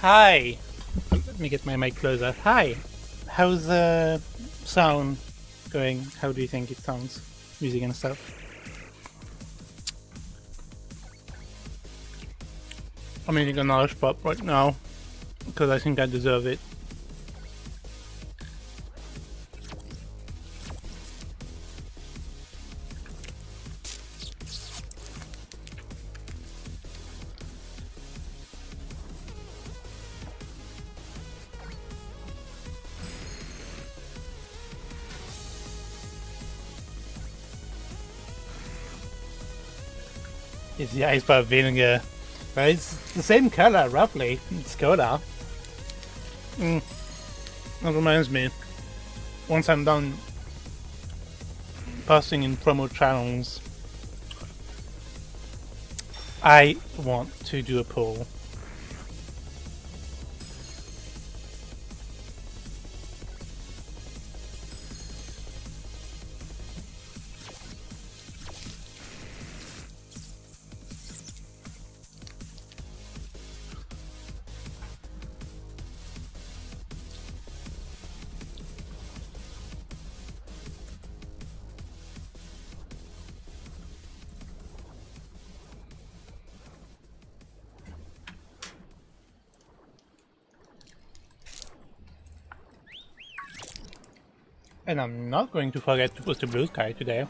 Hi! Let me get my mic closer. Hi! How's the sound going? How do you think it sounds? Music and stuff? I'm eating a nice pop right now because I think I deserve it. It's the ice pop vinegar. But it's the same color, roughly. It's Cola. That reminds me. Once I'm done posting in promo channels, I want to do a poll. And I'm not going to forget to post a blue sky today.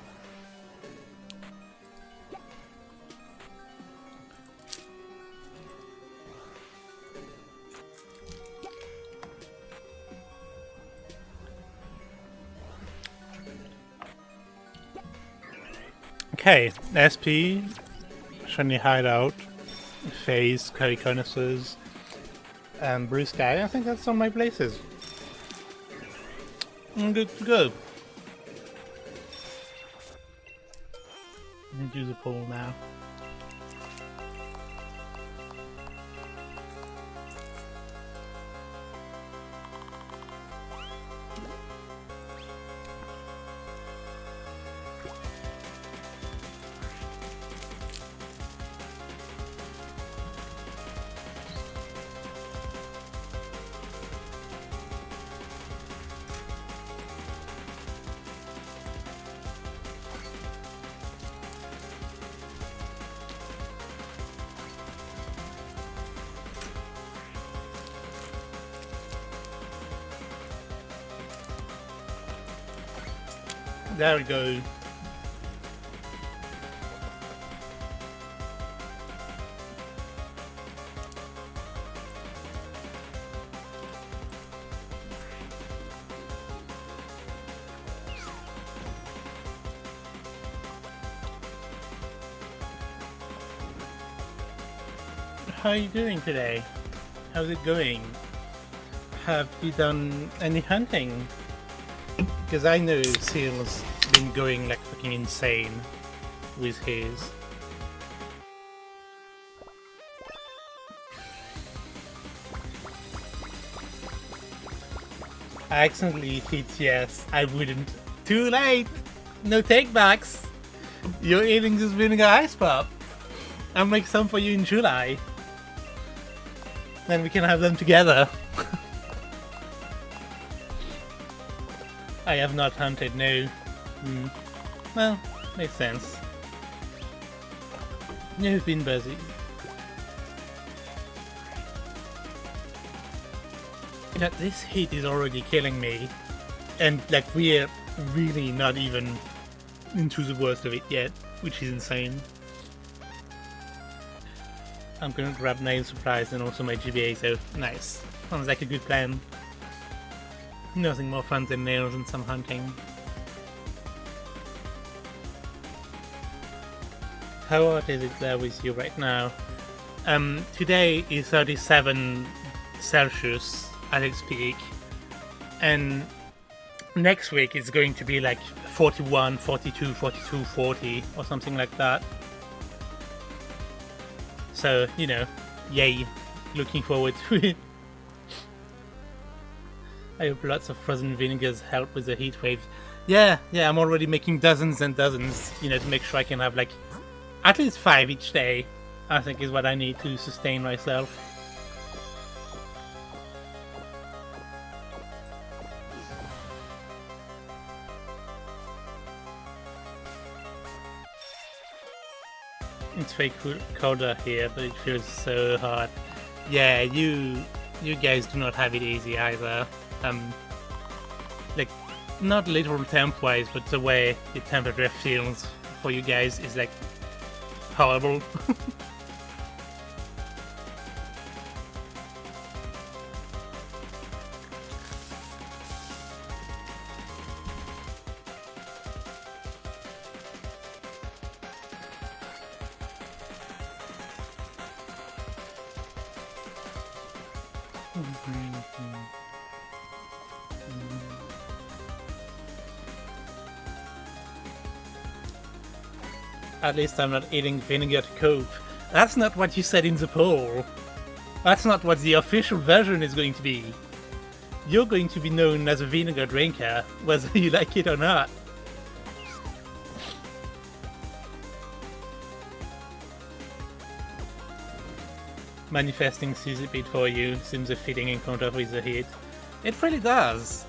Okay, SP, Shiny Hideout, Phase, Curry Cornices, and Blue Sky. I think that's all my places. I'm good to go. Let me do the poll now. There we go. How are you doing today? How's it going? Have you done any hunting? Because I know Seal's been going like fucking insane with his. I accidentally hit yes, I wouldn't. Too late! No takebacks! You're eating this vinegar ice pop. I'll make some for you in July. Then we can have them together. I have not hunted, no. Well, makes sense. You've been busy. Yeah, this heat is already killing me. And like we're really not even into the worst of it yet, which is insane. I'm gonna grab nail supplies and also my GBA, so nice. Sounds like a good plan. Nothing more fun than nails and some hunting. How hot is it there with you right now? Today is 37 Celsius at its peak, and next week it's going to be like 41, 42, 42, 40 or something like that. So, you know, yay, looking forward to it. I hope lots of frozen vinegars help with the heat wave. Yeah, I'm already making dozens and dozens, you know, to make sure I can have like at least 5 each day, I think is what I need to sustain myself. It's way colder here, but it feels so hot. Yeah, you guys do not have it easy either. Like, not literal temp-wise, but the way the temperature feels for you guys is like horrible. At least I'm not eating vinegar to cope. That's not what you said in the poll. That's not what the official version is going to be. You're going to be known as a vinegar drinker, whether you like it or not. Manifesting Sizzlipede for you seems a fitting encounter with the heat. It really does.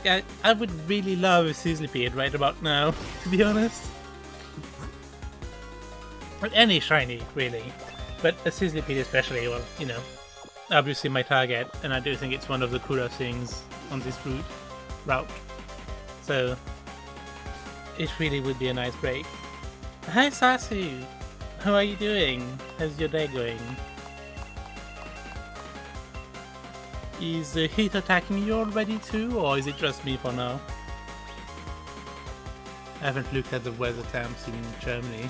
Yeah, I would really love a Sizzlipede right about now, to be honest. Any shiny, really. But a Sizzlipede especially, well, you know, obviously my target, and I do think it's one of the cooler things on this route. So, it really would be a nice break. Hi Sasu! How are you doing? How's your day going? Is the heat attacking you already too, or is it just me for now? I haven't looked at the weather temps in Germany.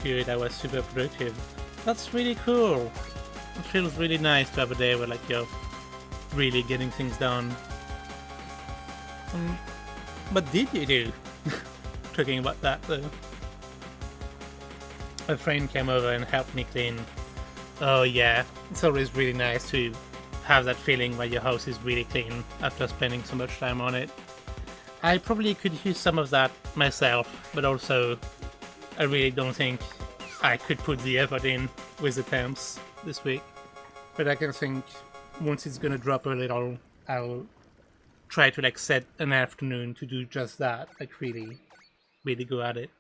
Good, I was super productive. That's really cool. It feels really nice to have a day where like you're really getting things done. What did you do? Talking about that though. A friend came over and helped me clean. Oh yeah, it's always really nice to have that feeling where your house is really clean after spending so much time on it. I probably could use some of that myself, but also I really don't think I could put the effort in with the temps this week. But I can think once it's gonna drop a little, I'll try to like set an afternoon to do just that, like really go at it.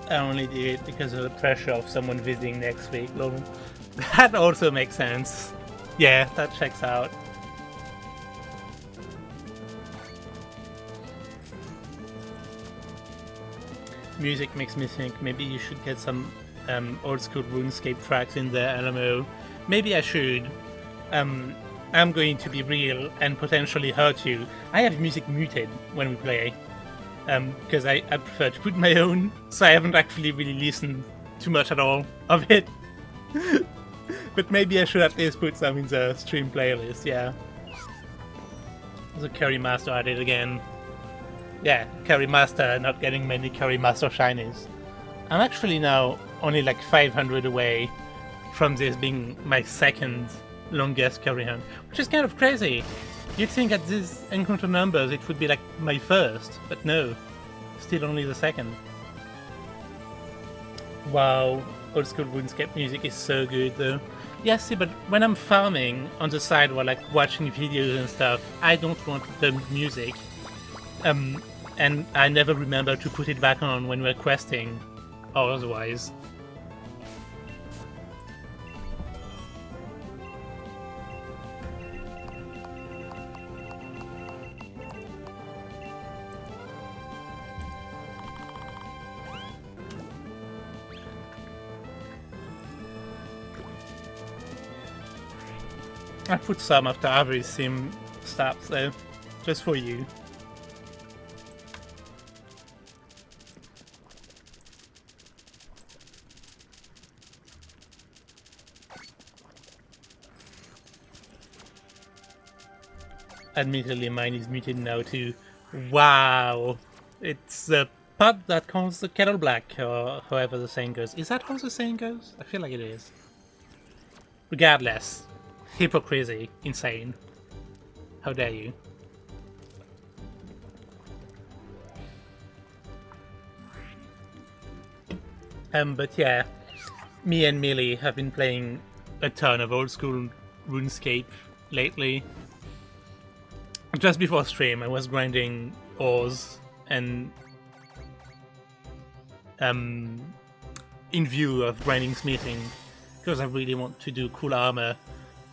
I only do it because of the pressure of someone visiting next week. Lol. That also makes sense. Yeah, that checks out. Music makes me think maybe you should get some old school RuneScape tracks in there, LMO. Maybe I should. I'm going to be real and potentially hurt you. I have music muted when we play. Because I prefer to put my own, so I haven't actually really listened too much at all of it. But maybe I should at least put some in the stream playlist, yeah. The Curry Master at it again. Yeah, Curry Master not getting many Curry Master shinies. I'm actually now only like 500 away from this being my second longest Curry hunt, which is kind of crazy. You'd think at these encounter numbers it would be like my first, but no, still only the second. Wow, old school RuneScape music is so good though. Yeah, see, but when I'm farming on the side while like watching videos and stuff, I don't want the music. And I never remember to put it back on when we're questing, or otherwise. I put some after every sim stops though, just for you. admittedly mine is muted now too. Wow! It's the pot that calls the kettle black, or however the saying goes. Is that how the saying goes? I feel like it is. Regardless, hypocrisy, insane. How dare you? But yeah, me and Millie have been playing a ton of old school RuneScape lately. Just before stream, I was grinding ores and in view of grinding smithing, because I really want to do cool armor,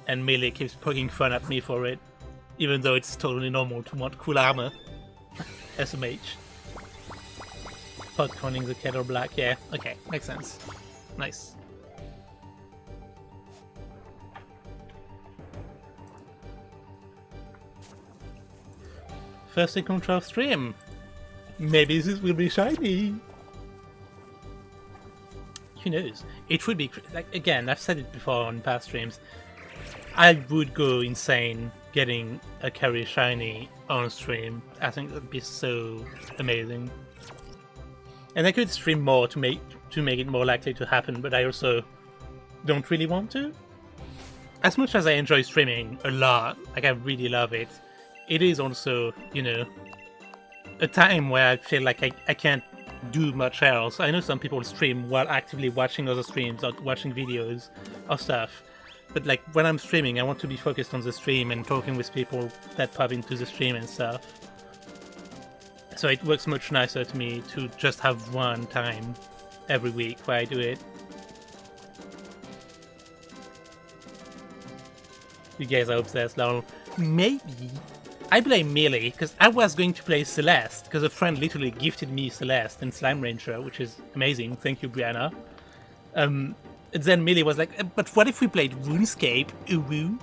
and Millie keeps poking fun at me for it, even though it's totally normal to want cool armor. SMH. Pot calling the kettle black, yeah, okay, makes sense. Nice. First encounter of stream. Maybe this will be shiny. Who knows? It would be, like, again, I've said it before on past streams, I would go insane getting a Curry shiny on stream. I think that would be so amazing. And I could stream more to make it more likely to happen, but I also don't really want to. As much as I enjoy streaming a lot, like I really love it, it is also, you know, a time where I feel like I can't do much else. I know some people stream while actively watching other streams or watching videos or stuff, but like when I'm streaming, I want to be focused on the stream and talking with people that pop into the stream and stuff. So it works much nicer to me to just have one time every week where I do it. You guys are obsessed, lol. Maybe. I blame Melee, because I was going to play Celeste, because a friend literally gifted me Celeste and Slime Ranger, which is amazing. Thank you, Brianna. And then Melee was like, but what if we played RuneScape? Ooh.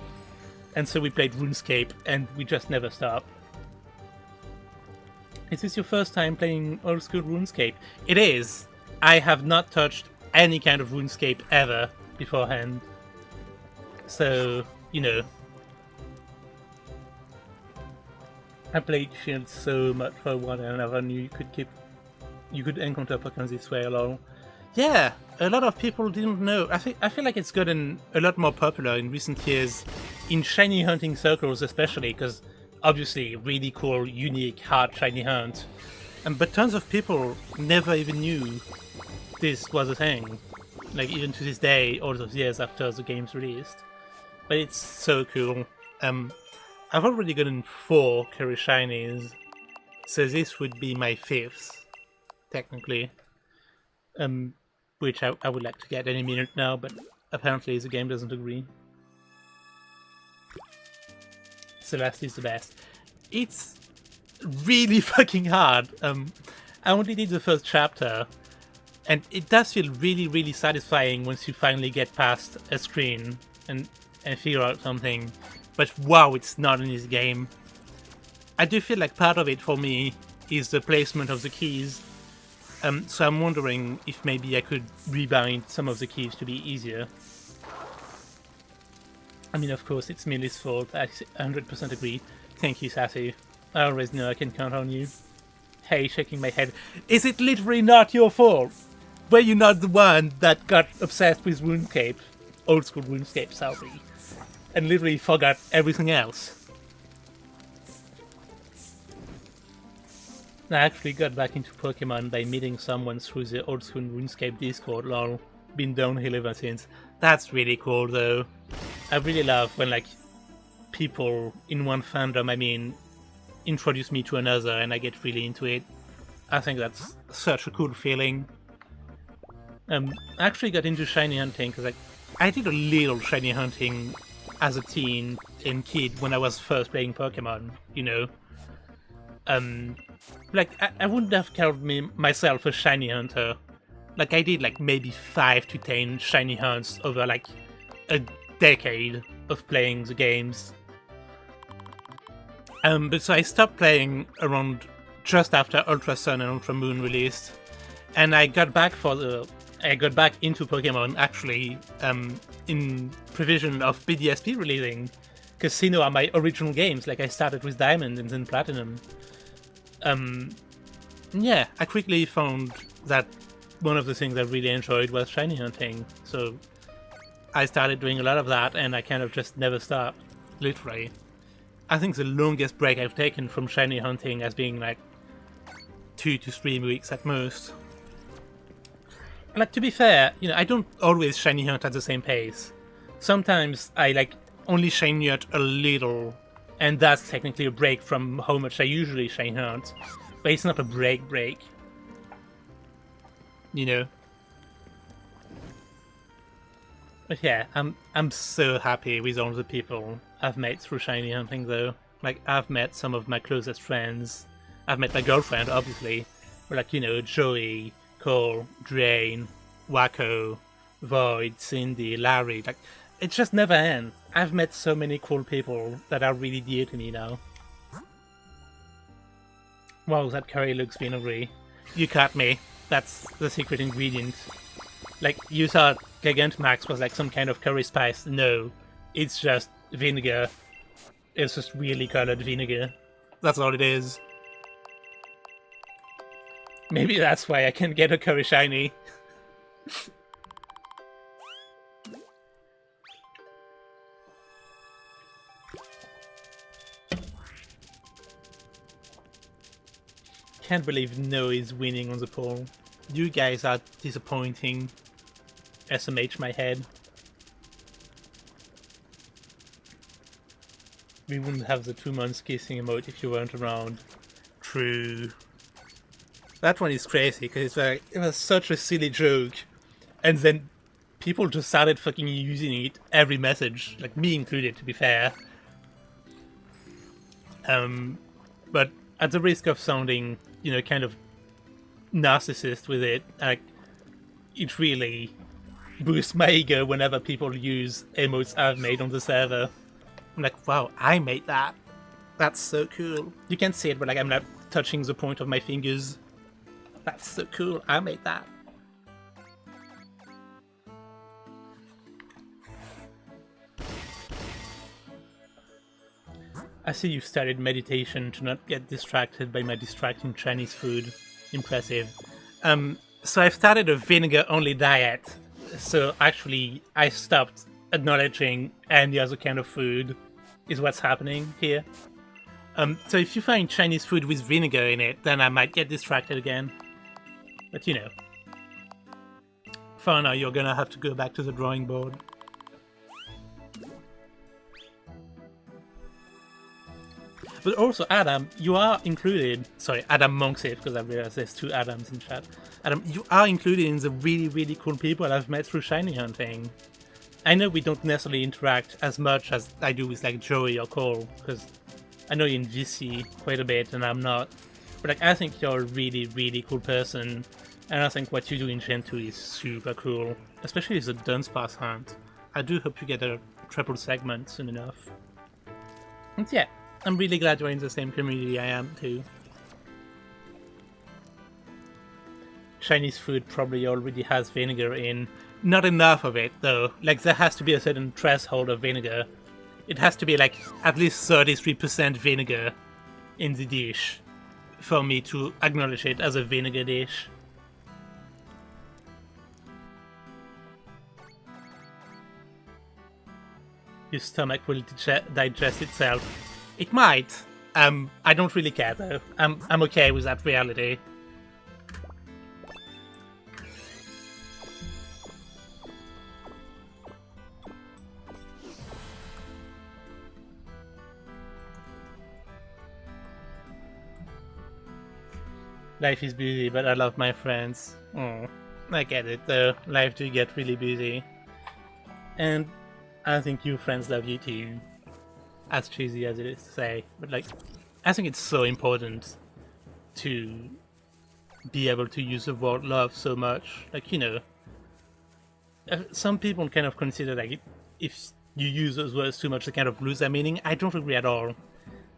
And so we played RuneScape, and we just never stopped. Is this your first time playing old school RuneScape? It is. I have not touched any kind of RuneScape ever beforehand. So, you know. I played Shield so much for one and never knew you could encounter Pokemon this way alone. Yeah, a lot of people didn't know. I feel like it's gotten a lot more popular in recent years, in shiny hunting circles especially, because obviously really cool, unique, hard shiny hunt. But tons of people never even knew this was a thing. Like even to this day, all those years after the game's released. But it's so cool. I've already gotten 4 Curry shinies, so this would be my 5th, technically. Which I would like to get any minute now, but apparently the game doesn't agree. Celeste is the best. It's really fucking hard. I only did the first chapter, and it does feel really, really satisfying once you finally get past a screen and figure out something. But wow, it's not an easy game. I do feel like part of it for me is the placement of the keys. So I'm wondering if maybe I could rebind some of the keys to be easier. I mean, of course, it's Millie's fault. I 100% agree. Thank you, Sassy. I always know I can count on you. Hey, shaking my head. Is it literally not your fault? Were you not the one that got obsessed with RuneScape? Old school RuneScape, sorry. And literally forgot everything else. I actually got back into Pokemon by meeting someone through the old school RuneScape Discord, lol. Been downhill ever since. That's really cool though. I really love when like people in one fandom, I mean, introduce me to another and I get really into it. I think that's such a cool feeling. I actually got into shiny hunting because I did a little shiny hunting as a teen and kid when I was first playing Pokemon, you know. Like, I wouldn't have called myself a shiny hunter. Like, I did like maybe 5 to 10 shiny hunts over like a decade of playing the games. But so I stopped playing around just after Ultra Sun and Ultra Moon released, and I got back into Pokemon actually in prevision of BDSP releasing, Casino are my original games. Like, I started with Diamond and then Platinum. Yeah, I quickly found that one of the things I really enjoyed was shiny hunting. So I started doing a lot of that, and I kind of just never stopped. Literally. I think the longest break I've taken from shiny hunting has been like 2 to 3 weeks at most. Like, to be fair, you know, I don't always shiny hunt at the same pace. Sometimes I like only shiny hunt a little, and that's technically a break from how much I usually shiny hunt. But it's not a break. You know? But yeah, I'm so happy with all the people I've met through shiny hunting though. Like, I've met some of my closest friends. I've met my girlfriend, obviously. But like, you know, Joey, Cole, Drain, Wacko, Void, Cindy, Larry. Like, it just never ends. I've met so many cool people that are really dear to me now. Wow, that curry looks vinegary. You caught me. That's the secret ingredient. Like, you thought Gigantamax was like some kind of curry spice. No, it's just vinegar. It's just really colored vinegar. That's all it is. Maybe that's why I can get a curry shiny. Can't believe No is winning on the poll. You guys are disappointing. SMH my head. We wouldn't have the 2 months kissing emote if you weren't around. True. That one is crazy, because like, it was such a silly joke. And then people just started fucking using it every message. Like, me included, to be fair. But at the risk of sounding, you know, kind of narcissist with it, like, it really boosts my ego whenever people use emotes I've made on the server. I'm like, wow, I made that. That's so cool. You can see it, but like, I'm not touching the point of my fingers. That's so cool, I made that. I see you've started meditation to not get distracted by my distracting Chinese food. Impressive. So I've started a vinegar-only diet. So actually, I stopped acknowledging any other kind of food, is what's happening here. So if you find Chinese food with vinegar in it, then I might get distracted again. But you know. For now, you're gonna have to go back to the drawing board. But also, Adam, you are included. Sorry, Adam Monk's it, because I realized there's 2 Adams in chat. Adam, you are included in the really, really cool people I've met through shiny hunting. I know we don't necessarily interact as much as I do with like Joey or Cole, because I know you're in VC quite a bit and I'm not. But like, I think you're a really, really cool person, and I think what you do in Gen 2 is super cool, especially the Dunsparce hunt. I do hope you get a triple segment soon enough. And yeah, I'm really glad you're in the same community I am too. Chinese food probably already has vinegar in. Not enough of it though, like there has to be a certain threshold of vinegar. It has to be like at least 33% vinegar in the dish for me to acknowledge it as a vinegar dish. Your stomach will digest itself. It might. I don't really care though. I'm okay with that reality. Life is busy, but I love my friends. Oh, I get it though. Life do get really busy. And I think you friends love you too. As cheesy as it is to say, but like, I think it's so important to be able to use the word love so much. Like, you know, some people kind of consider like if you use those words too much, they kind of lose their meaning. I don't agree at all.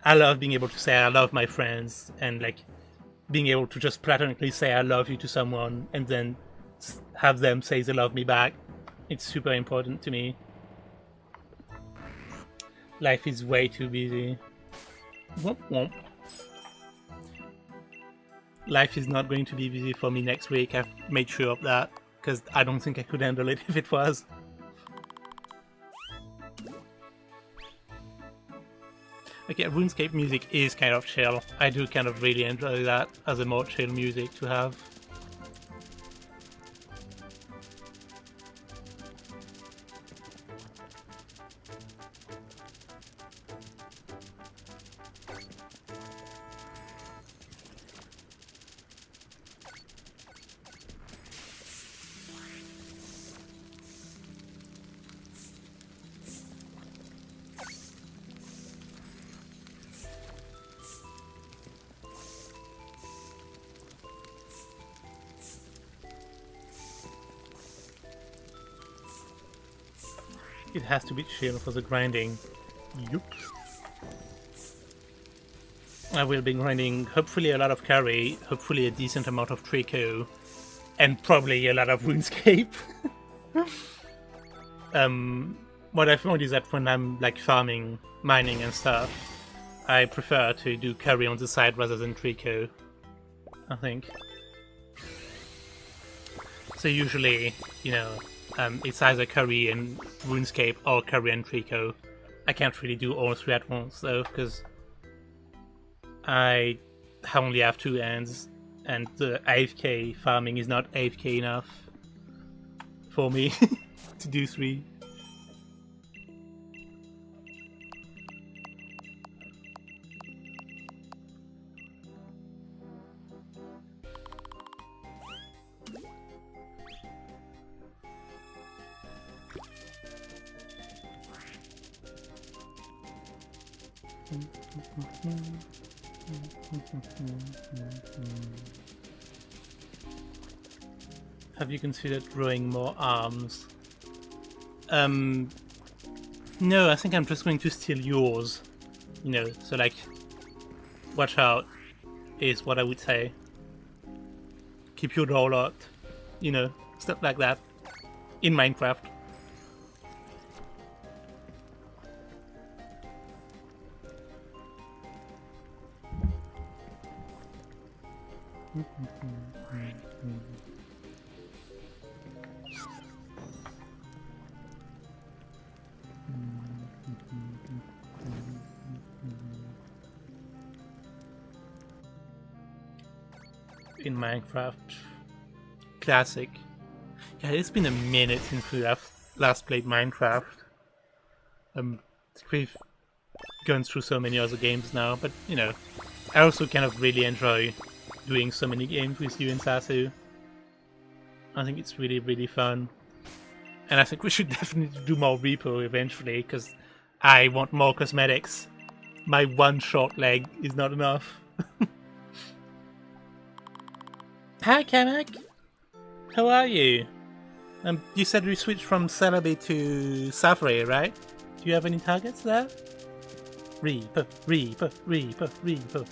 I love being able to say I love my friends, and like being able to just platonically say I love you to someone and then have them say they love me back. It's super important to me. Life is way too busy. Womp womp. Life is not going to be busy for me next week. I've made sure of that, because I don't think I could handle it if it was. Okay, RuneScape music is kind of chill. I do kind of really enjoy that as a more chill music to have. It has to be chill for the grinding. Yup. I will be grinding hopefully a lot of Curry, hopefully a decent amount of Trico, and probably a lot of RuneScape. What I found is that when I'm like farming, mining and stuff, I prefer to do Curry on the side rather than Trico, I think. So usually, you know, it's either Curry and RuneScape or Curry and Trico. I can't really do all three at once though, because I only have 2 hands, and the AFK farming is not AFK enough for me to do 3. Have you considered growing more arms? No, I think I'm just going to steal yours. You know, so like, watch out is what I would say. Keep your door locked. You know, stuff like that. In Minecraft. In Minecraft. Classic. Yeah, it's been a minute since we last played Minecraft. We've gone through so many other games now, but you know, I also kind of really enjoy doing so many games with you and Sasu. I think it's really, really fun. And I think we should definitely do more repo eventually, because I want more cosmetics. My one short leg is not enough. Hi, Kamak! How are you? You said we switched from Celebi to Safari, right? Do you have any targets there? Repo, Repo, Repo, Repo.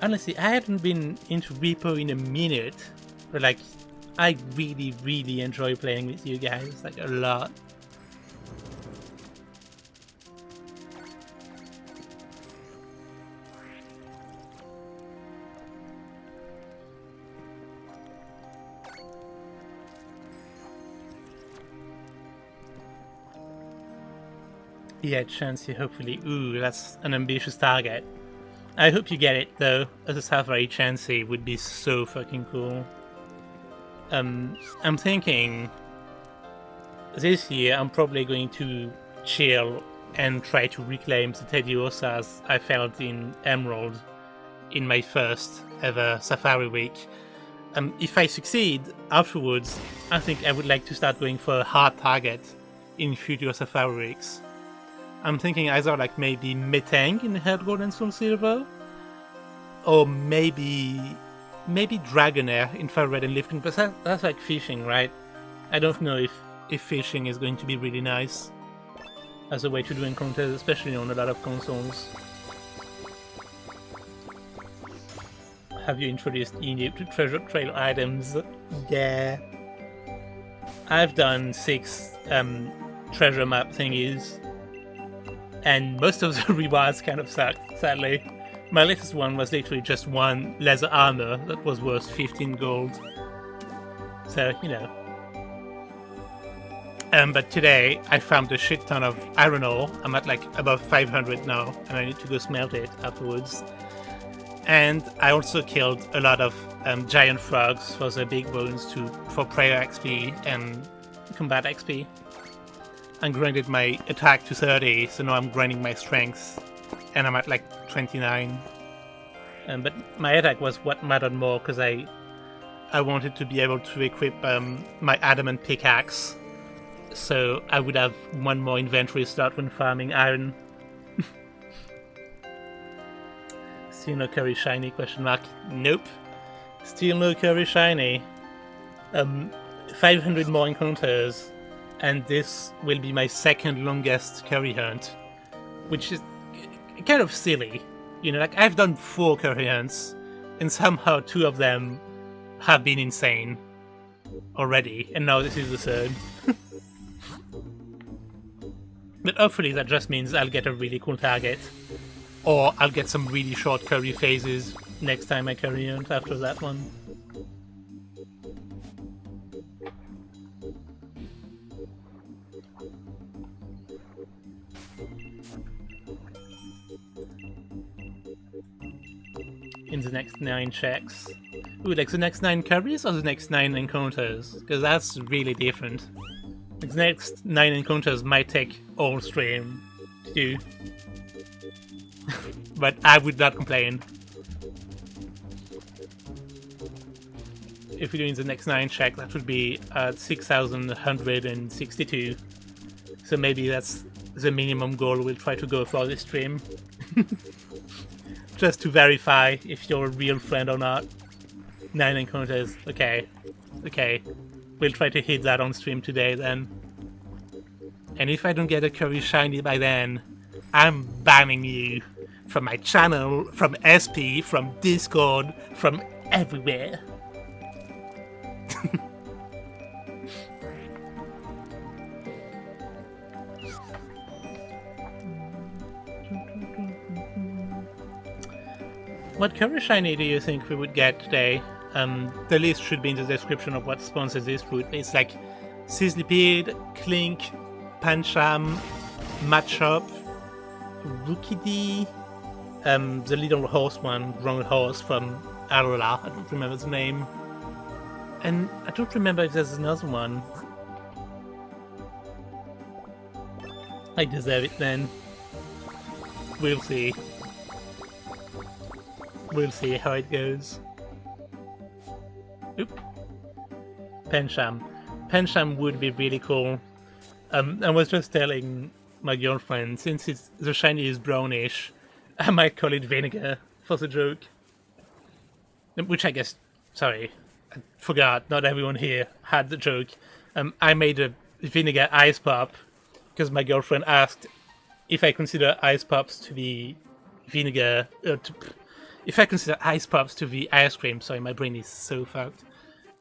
Honestly, I haven't been into Repo in a minute, but like, I really, really enjoy playing with you guys, like a lot. Yeah, Chansey, hopefully. Ooh, that's an ambitious target. I hope you get it, though, as a Safari Chansey would be so fucking cool. I'm thinking this year I'm probably going to chill and try to reclaim the Tediosas I found in Emerald in my first ever Safari week. If I succeed, afterwards, I think I would like to start going for a hard target in future Safari weeks. I'm thinking either like maybe Metang in Head Gold and Soul Silver, or maybe Dragonair in Fire Red and Lifting, but that's like fishing, right? I don't know if fishing is going to be really nice as a way to do encounters, especially on a lot of consoles. Have you introduced Enip to Treasure Trail items? Yeah. I've done 6 treasure map thingies. and most of the rewards kind of sucked, sadly. My latest one was literally just one leather armor that was worth 15 gold. So, you know. But today I found a shit ton of iron ore. I'm at like above 500 now, and I need to go smelt it afterwards. And I also killed a lot of giant frogs for the big bones for prayer XP and combat XP. I grinded my attack to 30, so now I'm grinding my strength, and I'm at like 29. But my attack was what mattered more, because I wanted to be able to equip my adamant pickaxe, so I would have one more inventory slot when farming iron. Still no curry shiny, question mark. Nope. Still no curry shiny. 500 more encounters, and this will be my second longest curry hunt, which is kind of silly. You know, like, I've done 4 curry hunts, and somehow 2 of them have been insane already, and now this is the 3rd. But hopefully that just means I'll get a really cool target, or I'll get some really short curry phases next time I curry hunt after that one. In the next 9 checks. Ooh, like the next 9 curries or the next 9 encounters? Because that's really different. Like the next 9 encounters might take all stream to do. But I would not complain. If we're doing the next 9 check, that would be at 6,162. So maybe that's the minimum goal we'll try to go for this stream. Just to verify if you're a real friend or not. 9 encounters, okay. Okay. We'll try to hit that on stream today then. And if I don't get a curry shiny by then, I'm banning you from my channel, from SP, from Discord, from everywhere. What curry shiny do you think we would get today? The list should be in the description of what sponsors this route. It's like Sizzlipede, Klink, Pancham, Machop, Rookidee, the little horse one, ground horse from Arola, I don't remember the name. And I don't remember if there's another one. I deserve it then. We'll see. We'll see how it goes. Oop. Pancham. Pancham would be really cool. I was just telling my girlfriend, since the shiny is brownish, I might call it vinegar for the joke. Which I guess, sorry, I forgot, not everyone here had the joke. I made a vinegar ice pop because my girlfriend asked if I consider ice pops to be vinegar, if I consider ice pops to be ice cream. Sorry, my brain is so fucked.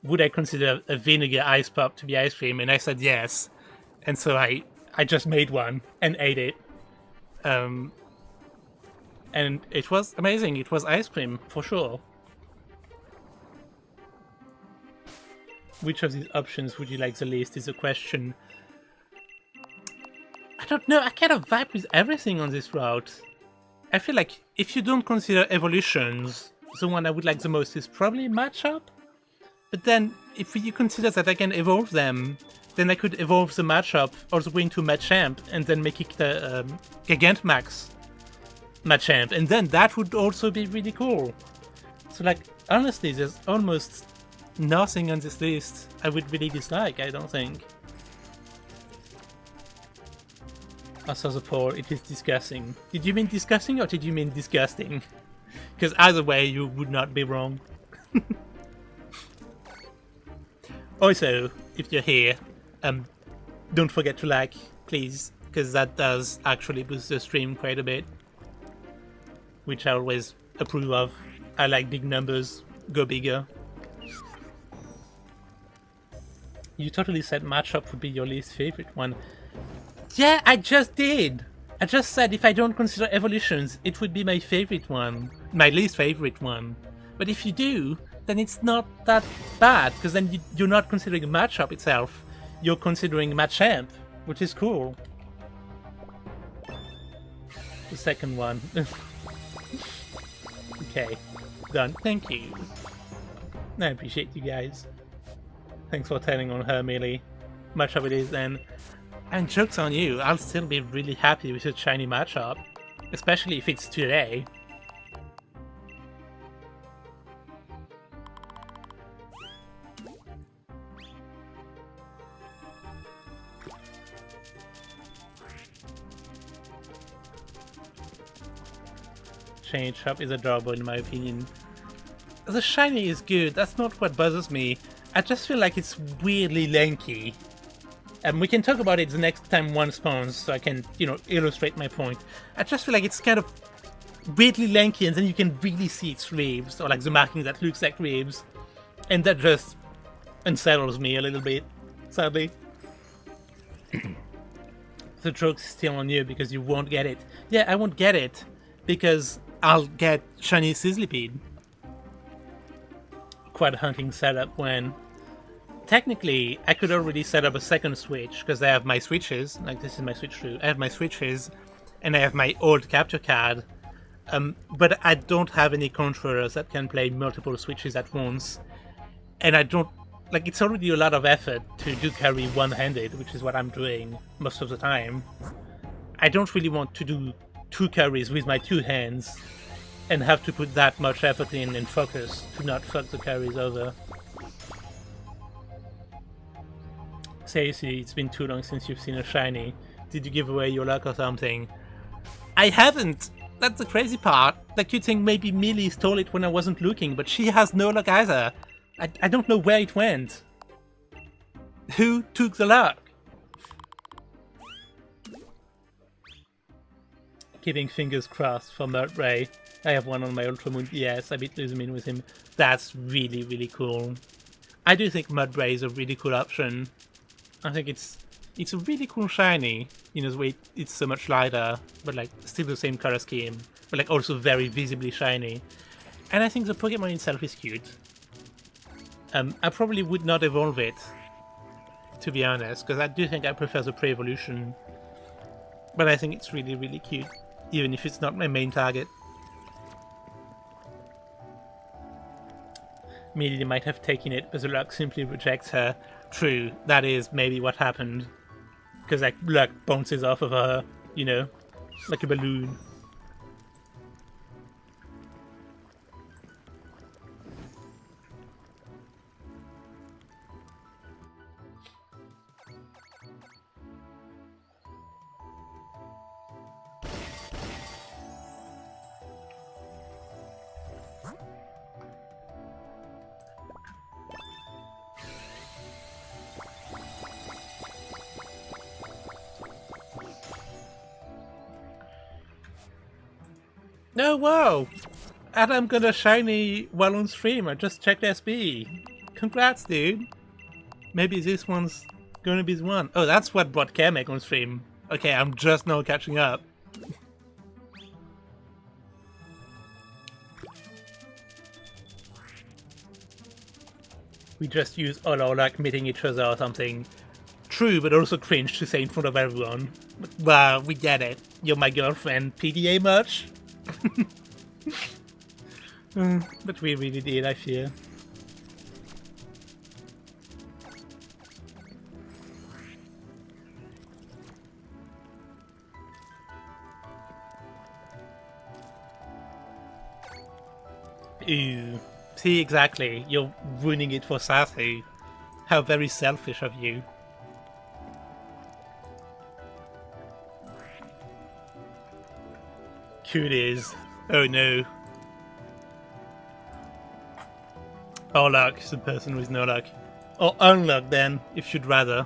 Would I consider a vinegar ice pop to be ice cream? And I said yes. And so I just made one and ate it. And it was amazing. It was ice cream, for sure. Which of these options would you like the least is a question. I don't know, I kind of vibe with everything on this route. I feel like if you don't consider evolutions, the one I would like the most is probably Machop. But then, if you consider that I can evolve them, then I could evolve the Machop all the way into Machamp and then make it the Gigantamax Machamp, and then that would also be really cool. So like, honestly, there's almost nothing on this list I would really dislike, I don't think. I saw the poll, it is disgusting. Did you mean disgusting or did you mean disgusting? Because either way, you would not be wrong. Also, if you're here, don't forget to like, please, because that does actually boost the stream quite a bit. Which I always approve of. I like big numbers, go bigger. You totally said Machop would be your least favorite one. Yeah, I just did! I just said if I don't consider evolutions, it would be my favorite one. My least favorite one. But if you do, then it's not that bad, because then you're not considering Machop itself. You're considering Machamp, which is cool. The second one. Okay, done. Thank you. I appreciate you guys. Thanks for telling on her, Melee. Much of it is then. And joke's on you, I'll still be really happy with a shiny Machop. Especially if it's today. Shiny Machop is adorable in my opinion. The shiny is good, that's not what bothers me. I just feel like it's weirdly lanky. We can talk about it the next time one spawns, so I can, you know, illustrate my point. I just feel like it's kind of weirdly lanky, and then you can really see its ribs, or like the marking that looks like ribs. And that just unsettles me a little bit, sadly. The joke's still on you because you won't get it. Yeah, I won't get it because I'll get shiny Sizzlipede. Quite a hunting setup when technically I could already set up a second switch because I have my switches, like this is my switch 2. I have my switches and I have my old capture card, but I don't have any controllers that can play multiple switches at once, and I don't like, it's already a lot of effort to do carry one-handed, which is what I'm doing most of the time. I don't really want to do 2 carries with my 2 hands and have to put that much effort in and focus to not fuck the carries over. Seriously, it's been too long since you've seen a shiny. Did you give away your luck or something? I haven't! That's the crazy part. Like, you'd think maybe Millie stole it when I wasn't looking, but she has no luck either. I don't know where it went. Who took the luck? Keeping fingers crossed for Mudbray. I have one on my Ultra Moon. Yes, I beat Luzamin with him. That's really, really cool. I do think Mudbray is a really cool option. I think it's a really cool shiny. You know, the way it's so much lighter, but like still the same color scheme, but like also very visibly shiny. And I think the Pokemon itself is cute. I probably would not evolve it, to be honest, because I do think I prefer the pre-evolution. But I think it's really, really cute, even if it's not my main target. Millie might have taken it, but the luck simply rejects her. True, that is maybe what happened. Because like luck bounces off of her, you know, like a balloon. No, whoa! Adam got a shiny while on stream. I just checked SB. Congrats, dude. Maybe this one's gonna be the one. Oh, that's what brought Kamek on stream. Okay, I'm just now catching up. We just use all our luck meeting each other or something. True, but also cringe to say in front of everyone. But, wow, we get it. You're my girlfriend. PDA much? But we really did, I fear. Ooh. See, exactly. You're ruining it for Sasu. How very selfish of you. Curries. Oh no. All luck is the person with no luck. Or unluck then, if you'd rather.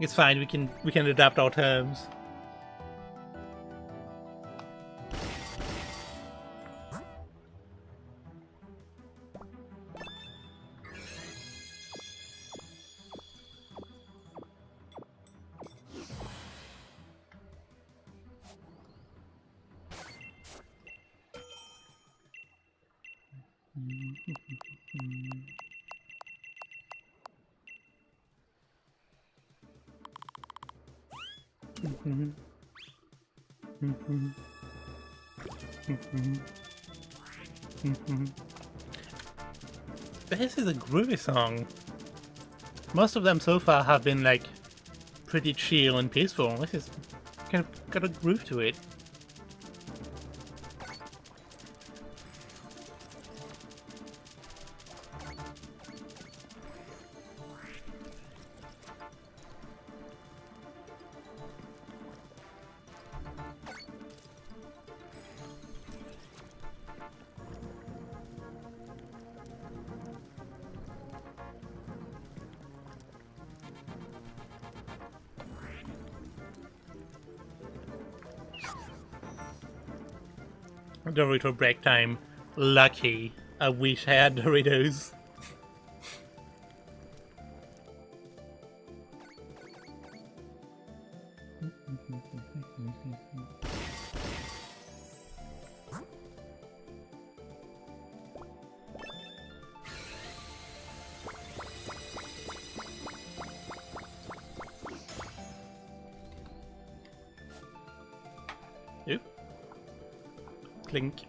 It's fine, we can adapt our terms. This is a groovy song. Most of them so far have been like pretty chill and peaceful. This is kind of got a groove to it. Dorito break time. Lucky. I wish I had Doritos. Oop. Klink.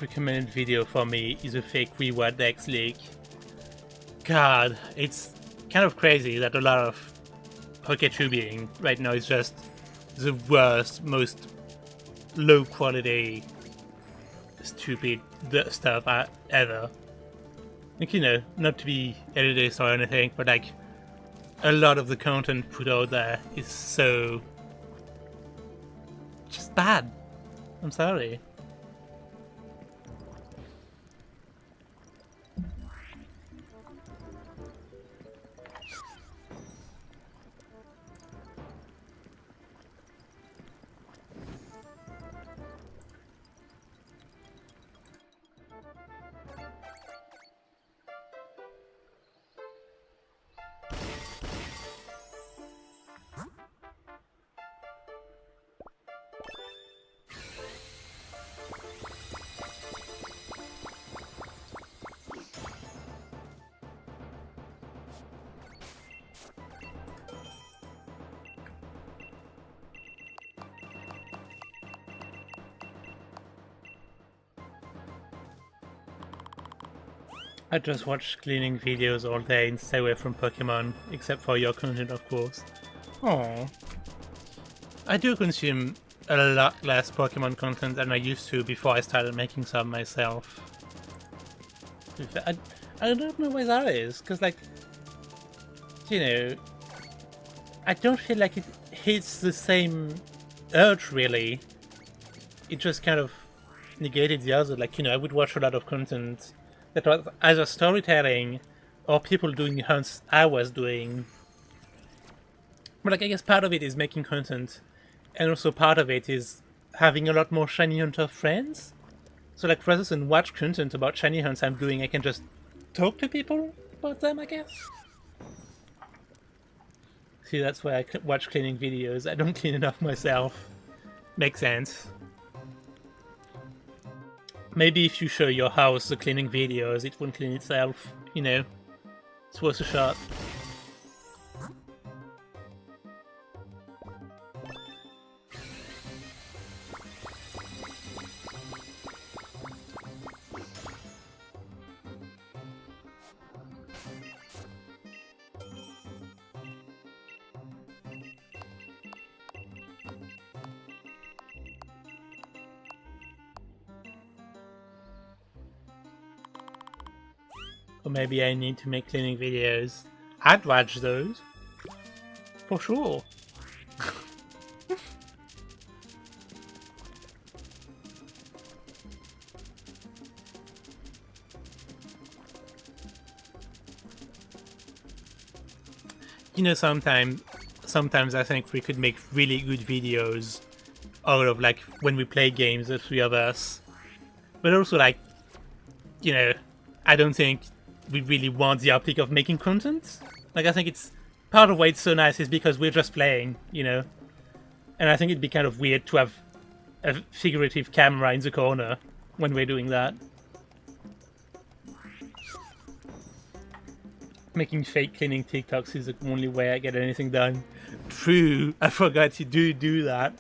Recommended video for me is a fake reward Dex leak. God, it's kind of crazy that a lot of Poketubing right now is just the worst, most low quality, stupid stuff ever. Like, you know, not to be elitist or anything, but like, a lot of the content put out there is so just bad. I'm sorry. I just watch cleaning videos all day and stay away from Pokemon, except for your content, of course. Aww. I do consume a lot less Pokemon content than I used to before I started making some myself. I don't know why that is, because, like, you know, I don't feel like it hits the same urge, really. It just kind of negated the other. Like, you know, I would watch a lot of content that was either storytelling or people doing hunts I was doing. But like, I guess part of it is making content, and also part of it is having a lot more shiny hunter friends. So like, rather than watch content about shiny hunts I'm doing, I can just talk to people about them, I guess. See, that's why I watch cleaning videos. I don't clean enough myself. Makes sense. Maybe if you show your house the cleaning videos, it won't clean itself, you know. It's worth a shot. Or maybe I need to make cleaning videos. I'd watch those. For sure. you know, sometimes I think we could make really good videos out of like when we play games, the three of us. But also like, you know, I don't think we really want the optic of making content. Like I think it's part of why it's so nice is because we're just playing, you know. And I think it'd be kind of weird to have a figurative camera in the corner when we're doing that. Making fake cleaning TikToks is the only way I get anything done. True, I forgot to do that.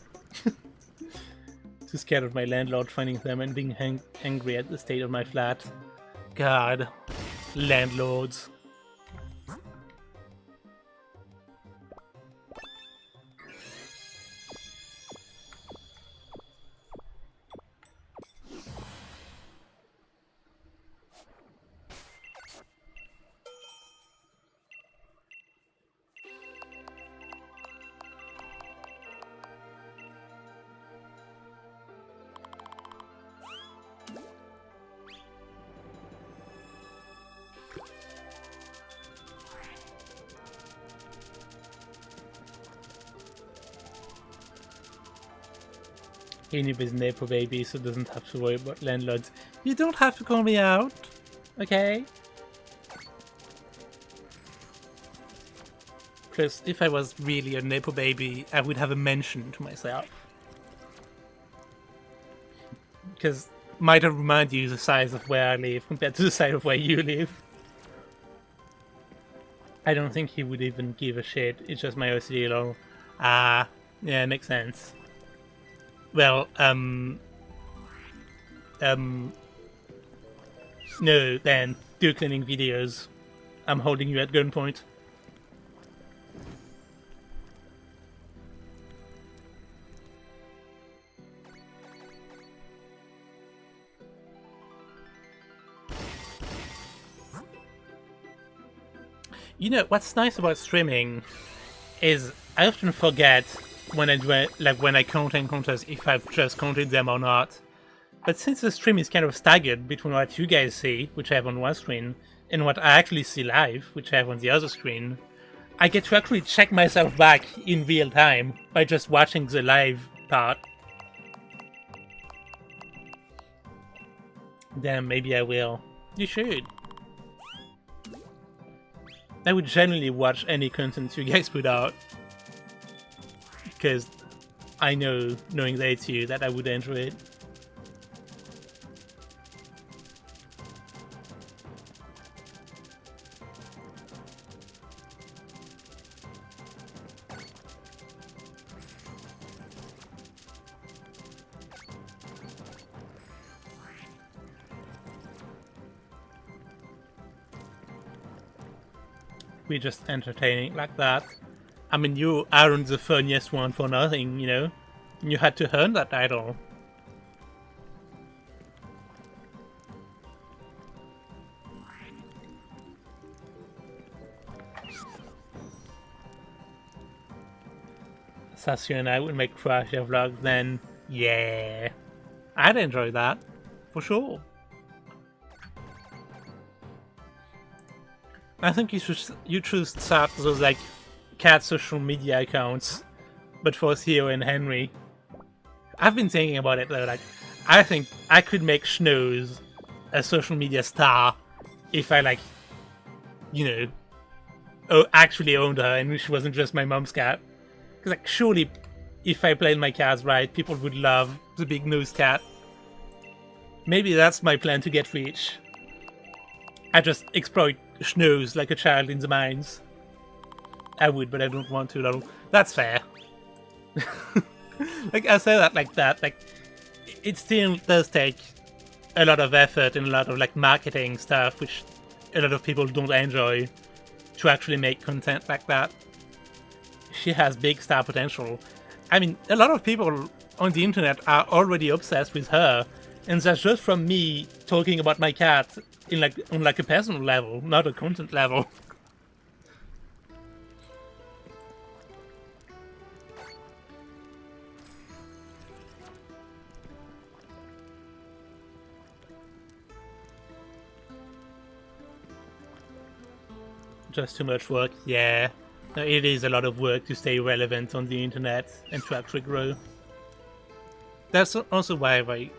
Too scared of my landlord finding them and being angry at the state of my flat. God, landlords. Enib is Nepo baby, so doesn't have to worry about landlords. You don't have to call me out, okay? Plus, if I was really a Nepo baby, I would have a mention to myself. Because might remind you the size of where I live compared to the size of where you live. I don't think he would even give a shit, it's just my OCD alone. Ah, yeah, makes sense. Well, no, then, do cleaning videos. I'm holding you at gunpoint. You know, what's nice about streaming is I often forget when I do when I count encounters if I've just counted them or not. But since the stream is kind of staggered between what you guys see, which I have on one screen, and what I actually see live, which I have on the other screen, I get to actually check myself back in real time by just watching the live part. Damn, maybe I will. You should. I would genuinely watch any content you guys put out. Because I know, knowing that it's you, that I would enjoy it. We're just entertaining like that. I mean, you aren't the funniest one for nothing, you know? You had to earn that title. Saskia and I would make trashier vlogs then. Yeah. I'd enjoy that. For sure. I think you should start those, like, cat social media accounts, but for Theo and Henry. I've been thinking about it though, like, I think I could make Schnoz a social media star if I, like, you know, actually owned her and she wasn't just my mom's cat. Because, like, surely if I played my cats right, people would love the big nose cat. Maybe that's my plan to get rich. I just exploit Schnoz like a child in the mines. I would, but I don't want to, though. That's fair. Like, I say that like that, like, it still does take a lot of effort and a lot of, like, marketing stuff, which a lot of people don't enjoy, to actually make content like that. She has big star potential. I mean, a lot of people on the internet are already obsessed with her, and that's just from me talking about my cat in, like, on, like, a personal level, not a content level. Just too much work, yeah. It is a lot of work to stay relevant on the internet and to actually grow. That's also why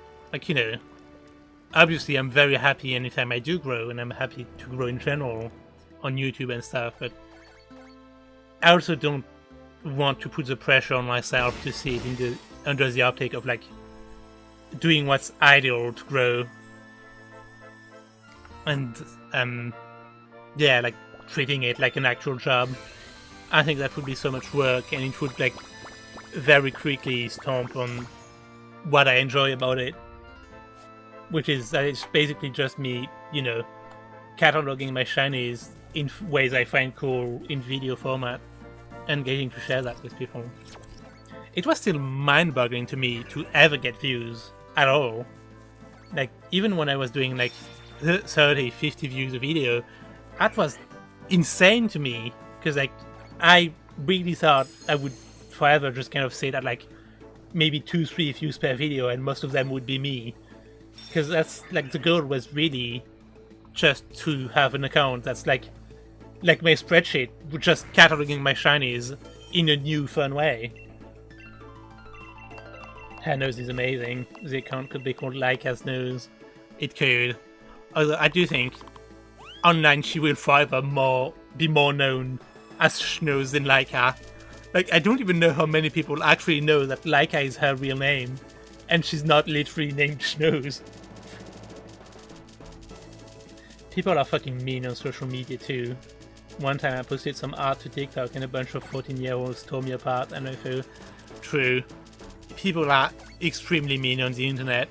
obviously I'm very happy anytime I do grow, and I'm happy to grow in general on YouTube and stuff, but I also don't want to put the pressure on myself to see it under the optic of like doing what's ideal to grow, and yeah, like treating it like an actual job. I think that would be so much work, and it would like very quickly stomp on what I enjoy about it, which is that it's basically just me, cataloging my shinies in ways I find cool in video format and getting to share that with people. It was still mind-boggling to me to ever get views at all. Like, even when I was doing like 30, 50 views a video, that was insane to me, because like I really thought I would forever just kind of say that like maybe 2-3 views per video, and most of them would be me, because that's like the goal was really just to have an account that's like my spreadsheet, just cataloging my shinies in a new fun way. Her nose is amazing. The account could be called Laika's Nose. It could. Although I do think online she will forever be more known as Schnoz than Laika. Like, I don't even know how many people actually know that Laika is her real name, and she's not literally named Schnoz. People are fucking mean on social media too. One time I posted some art to TikTok and a bunch of 14-year-olds tore me apart, and I feel true. People are extremely mean on the internet.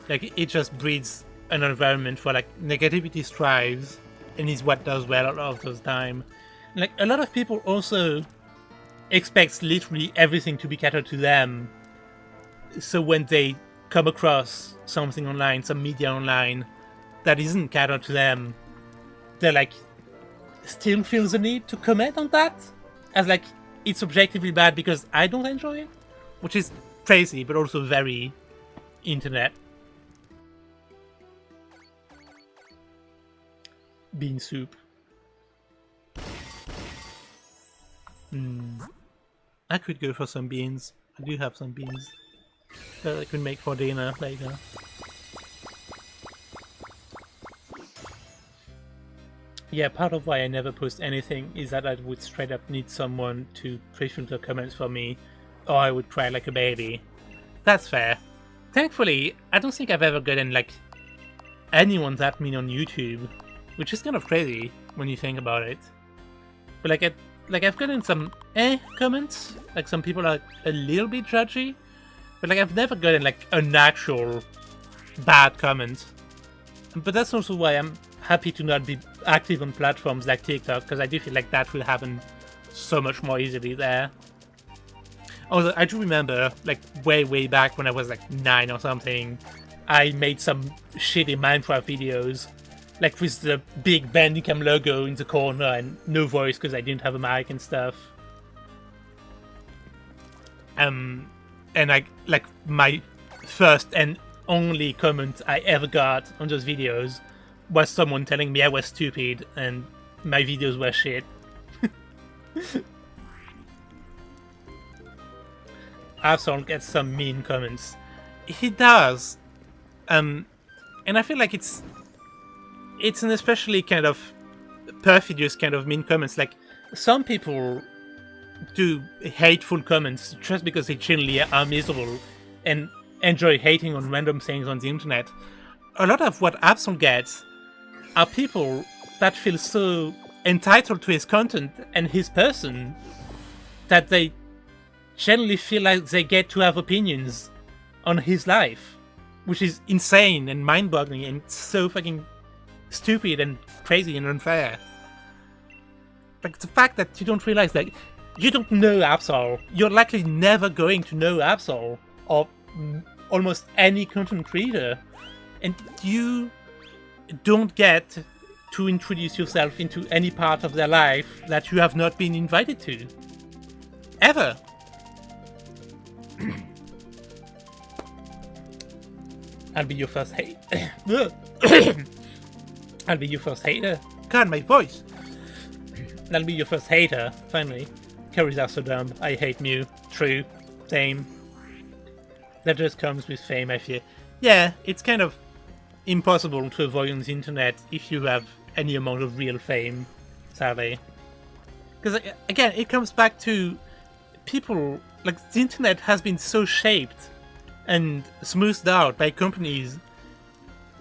Like, it just breeds an environment where like negativity thrives and is what does well a lot of the time. Like, a lot of people also expect literally everything to be catered to them. So when they come across something online, some media online, that isn't catered to them, they're like, still feel the need to comment on that? As like, it's objectively bad because I don't enjoy it? Which is crazy, but also very internet. Bean soup. I could go for some beans. I do have some beans that I could make for dinner later. Yeah, part of why I never post anything is that I would straight up need someone to pre-filter comments for me, or I would cry like a baby. That's fair. Thankfully, I don't think I've ever gotten like anyone that mean on YouTube, which is kind of crazy when you think about it. But like I've gotten some comments, like some people are a little bit judgy, but like I've never gotten like an actual bad comment. But that's also why I'm happy to not be active on platforms like TikTok, because I do feel like that will happen so much more easily there. Although I do remember, like way back when I was like 9 or something, I made some shitty Minecraft videos, like with the big Bandicam logo in the corner and no voice because I didn't have a mic and stuff. And like my first and only comment I ever got on those videos was someone telling me I was stupid and my videos were shit. Absol gets some mean comments. He does. And I feel like it's an especially kind of perfidious kind of mean comments. Like, some people do hateful comments just because they genuinely are miserable and enjoy hating on random things on the internet. A lot of what Absol gets are people that feel so entitled to his content and his person that they generally feel like they get to have opinions on his life, which is insane and mind-boggling and so fucking stupid and crazy and unfair. Like, the fact that you don't realize that you don't know Absol, you're likely never going to know Absol or almost any content creator, and you don't get to introduce yourself into any part of their life that you have not been invited to. Ever. I'll be your first hate. I'll be your first hater. God, my voice. That'll be your first hater, finally. Curries are so dumb. I hate Mew. True. Same. That just comes with fame, I fear. Yeah, it's kind of impossible to avoid on the internet if you have any amount of real fame, sadly. Because, again, it comes back to people... Like, the internet has been so shaped and smoothed out by companies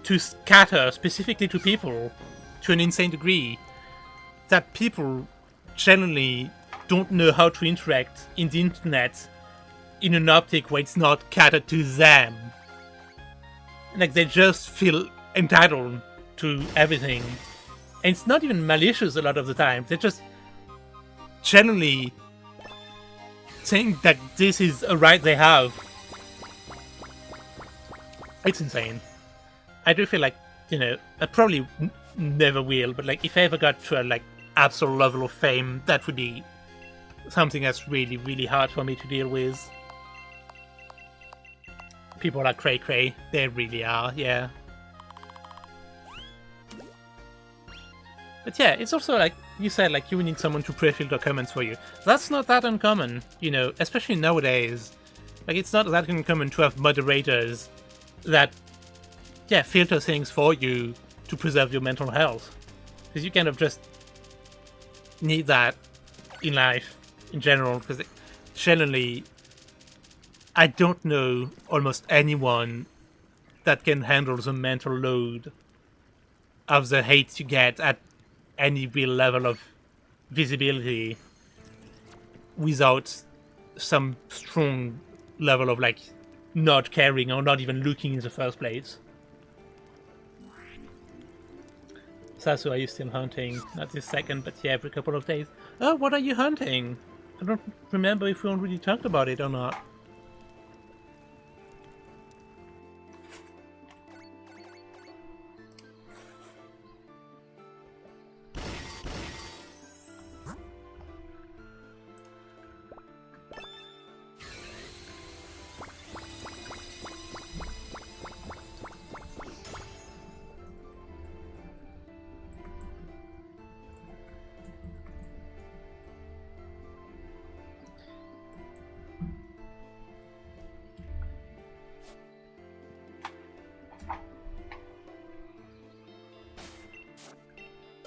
to scatter specifically to people to an insane degree that people generally don't know how to interact in the internet in an optic where it's not catered to them. Like, they just feel entitled to everything. And it's not even malicious a lot of the time. They just generally think that this is a right they have. It's insane. I do feel like, you know, I probably never will, but like if I ever got to a like absolute level of fame, that would be something that's really, really hard for me to deal with. People are cray-cray. They really are, yeah. But yeah, it's also like you said, like you need someone to pre-filter comments for you. That's not that uncommon, you know, especially nowadays. Like it's not that uncommon to have moderators that, yeah, filter things for you to preserve your mental health. Because you kind of just need that in life in general, because generally I don't know almost anyone that can handle the mental load of the hate you get at any real level of visibility without some strong level of like not caring or not even looking in the first place. Sasu, are you still hunting? Not this second, but yeah, every couple of days. Oh, what are you hunting? I don't remember if we already talked about it or not.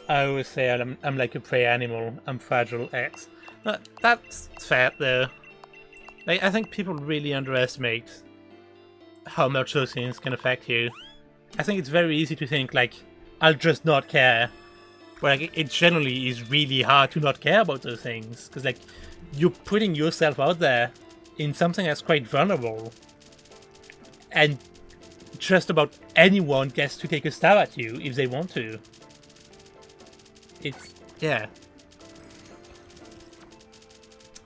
I always say I'm like a prey animal. I'm fragile X. That's fair though. Like I think people really underestimate how much those things can affect you. I think it's very easy to think like I'll just not care, but like it generally is really hard to not care about those things because like you're putting yourself out there in something that's quite vulnerable, and just about anyone gets to take a stab at you if they want to. It's, yeah.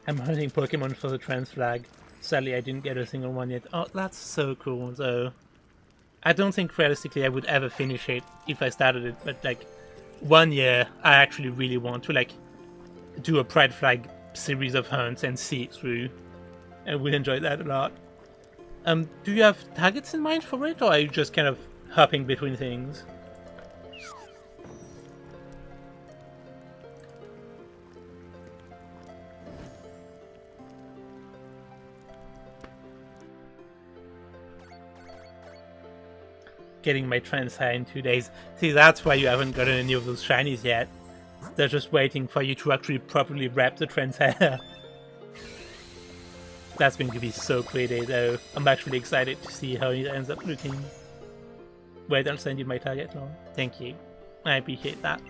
I'm hunting Pokemon for the trans flag. Sadly, I didn't get a single one yet. Oh, that's so cool, though. I don't think realistically I would ever finish it if I started it, but like, 1 year I actually really want to like do a Pride Flag series of hunts and see it through. I would enjoy that a lot. Do you have targets in mind for it, or are you just kind of hopping between things? Getting my trans hair in 2 days. See, that's why you haven't gotten any of those shinies yet. They're just waiting for you to actually properly wrap the trans hair. That's going to be so pretty though. I'm actually excited to see how it ends up looking. Wait, I'll send you my target log. Thank you. I appreciate that.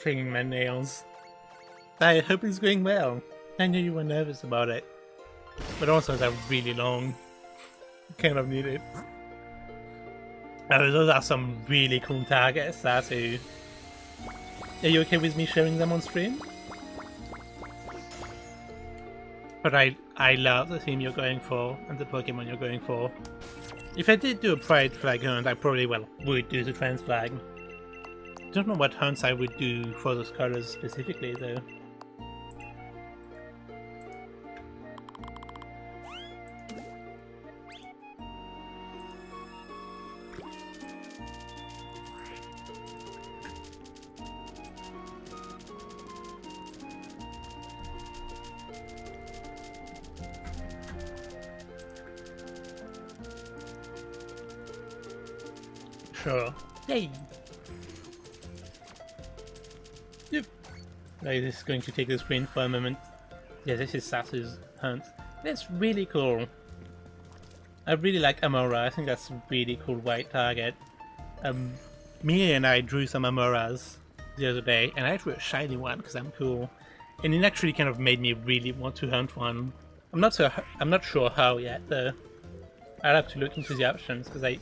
cleaning my nails. I hope it's going well. I know you were nervous about it, but also they're really long. Kind of need it. Those are some really cool targets, Sasu. Are you okay with me sharing them on stream? But I love the theme you're going for and the Pokemon you're going for. If I did do a Pride Flag hunt, I probably would do the Trans Flag. Don't know what hunts I would do for those colors specifically though. Sure. Yay! Yep. I'm just going to take the screen for a moment. Yeah, this is Sasu's hunt. That's really cool. I really like Amora. I think that's a really cool white target. Mia and I drew some Amoras the other day, and I drew a shiny one because I'm cool. And it actually kind of made me really want to hunt one. I'm not sure how yet though. I'll have to look into the options because I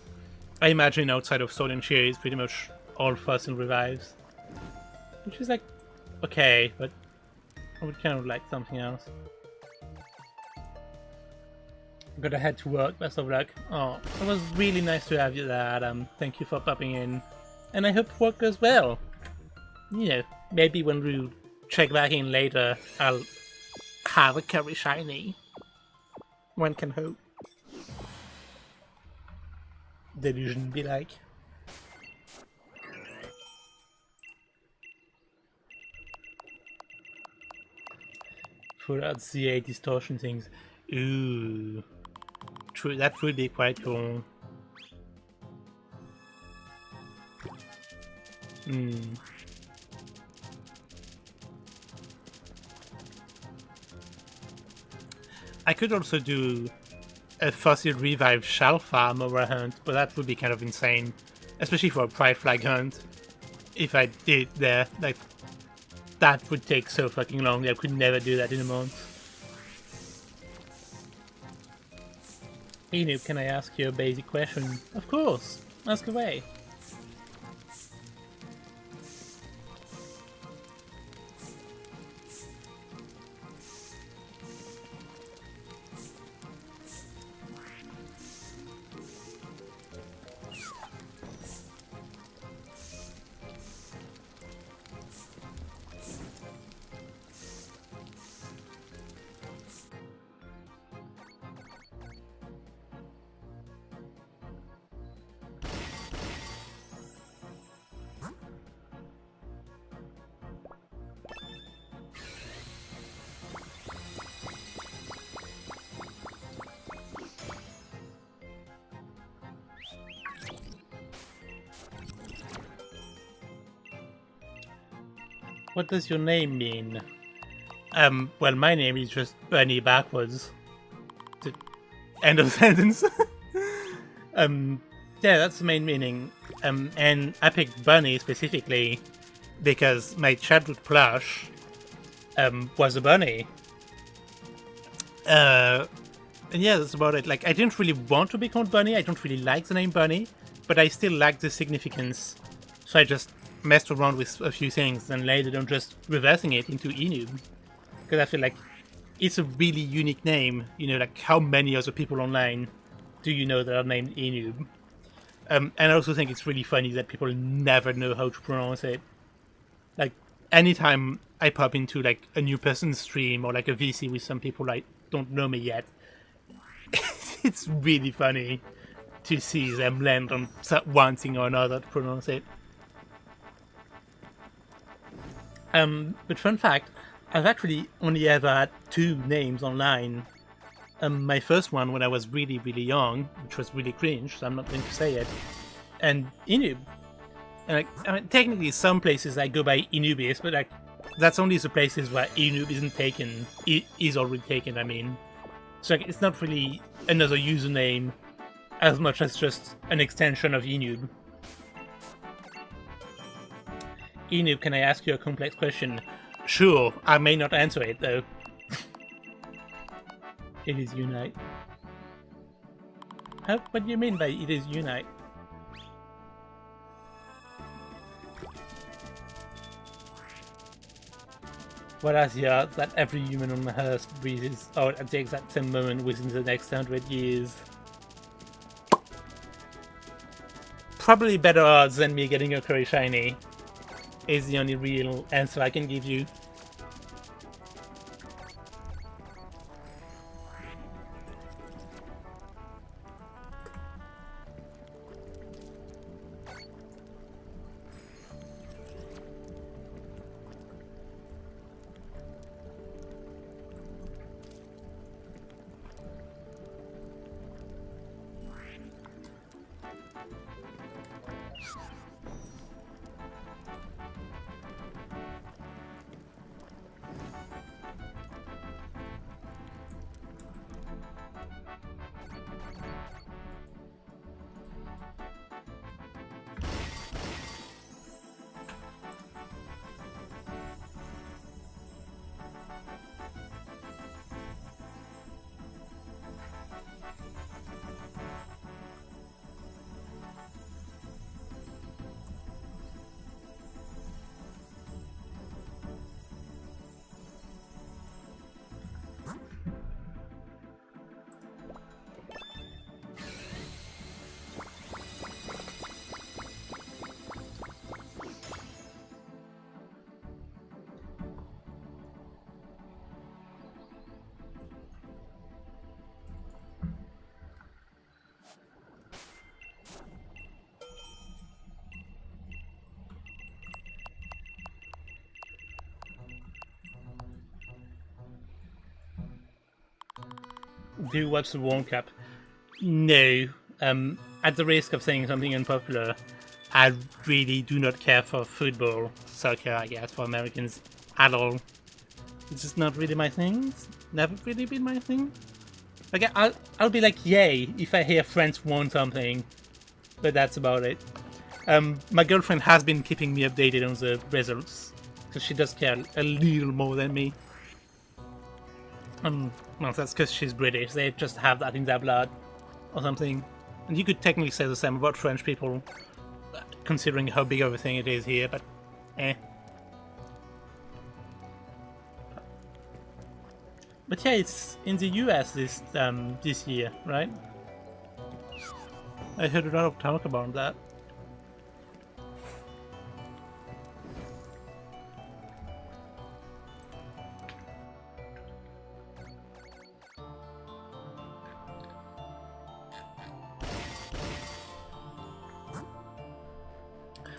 imagine outside of Sword and Shield it's pretty much all fossil revives. Which is like, okay, but I would kind of like something else. I'm gonna head to work, best of luck. Oh, it was really nice to have you there, Adam. Thank you for popping in. And I hope work goes well. You know, maybe when we check back in later, I'll have a Curry shiny. One can hope. Delusion be like. Full out CA distortion things. Ooh. True, that would be quite cool. I could also do a fossil revive shell farm over a hunt, but that would be kind of insane, especially for a Pride Flag hunt. If I did there, like, that would take so fucking long. I could never do that in a month. Hey Noob, can I ask you a basic question? Of course, ask away. What does your name mean? Well, my name is just Bunny backwards. End of sentence. Yeah, that's the main meaning. And I picked Bunny specifically because my childhood plush was a bunny. And yeah, that's about it. Like, I didn't really want to be called Bunny. I don't really like the name Bunny, but I still like the significance. So I just messed around with a few things and later on just reversing it into Enoob. Because I feel like it's a really unique name. You know, like how many other people online do you know that are named Enoob? And I also think it's really funny that people never know how to pronounce it. Like, anytime I pop into like a new person's stream or like a VC with some people like don't know me yet, it's really funny to see them land on one thing or another to pronounce it. But fun fact, I've actually only ever had 2 names online. My first one when I was really, really young, which was really cringe, so I'm not going to say it, and Enoob. And like, I mean, technically some places I go by Enoobius, but like, that's only the places where Enoob isn't taken, is already taken, I mean. So like, it's not really another username as much as just an extension of Enoob. Inu, can I ask you a complex question? Sure, I may not answer it though. It is Unite. What do you mean by it is Unite? What are the odds that every human on Earth breathes out at the exact same moment within the next 100 years? Probably better odds than me getting a Curry shiny, is the only real answer I can give you. Do you watch the World Cup? No. At the risk of saying something unpopular, I really do not care for football, soccer, I guess, for Americans at all. It's just not really my thing. It's never really been my thing. Like, I'll be like, yay, if I hear France won something, but that's about it. My girlfriend has been keeping me updated on the results, because she does care a little more than me. Well, that's because she's British. They just have that in their blood, or something. And you could technically say the same about French people, considering how big of a thing it is here, but eh. But yeah, it's in the US this year, right? I heard a lot of talk about that.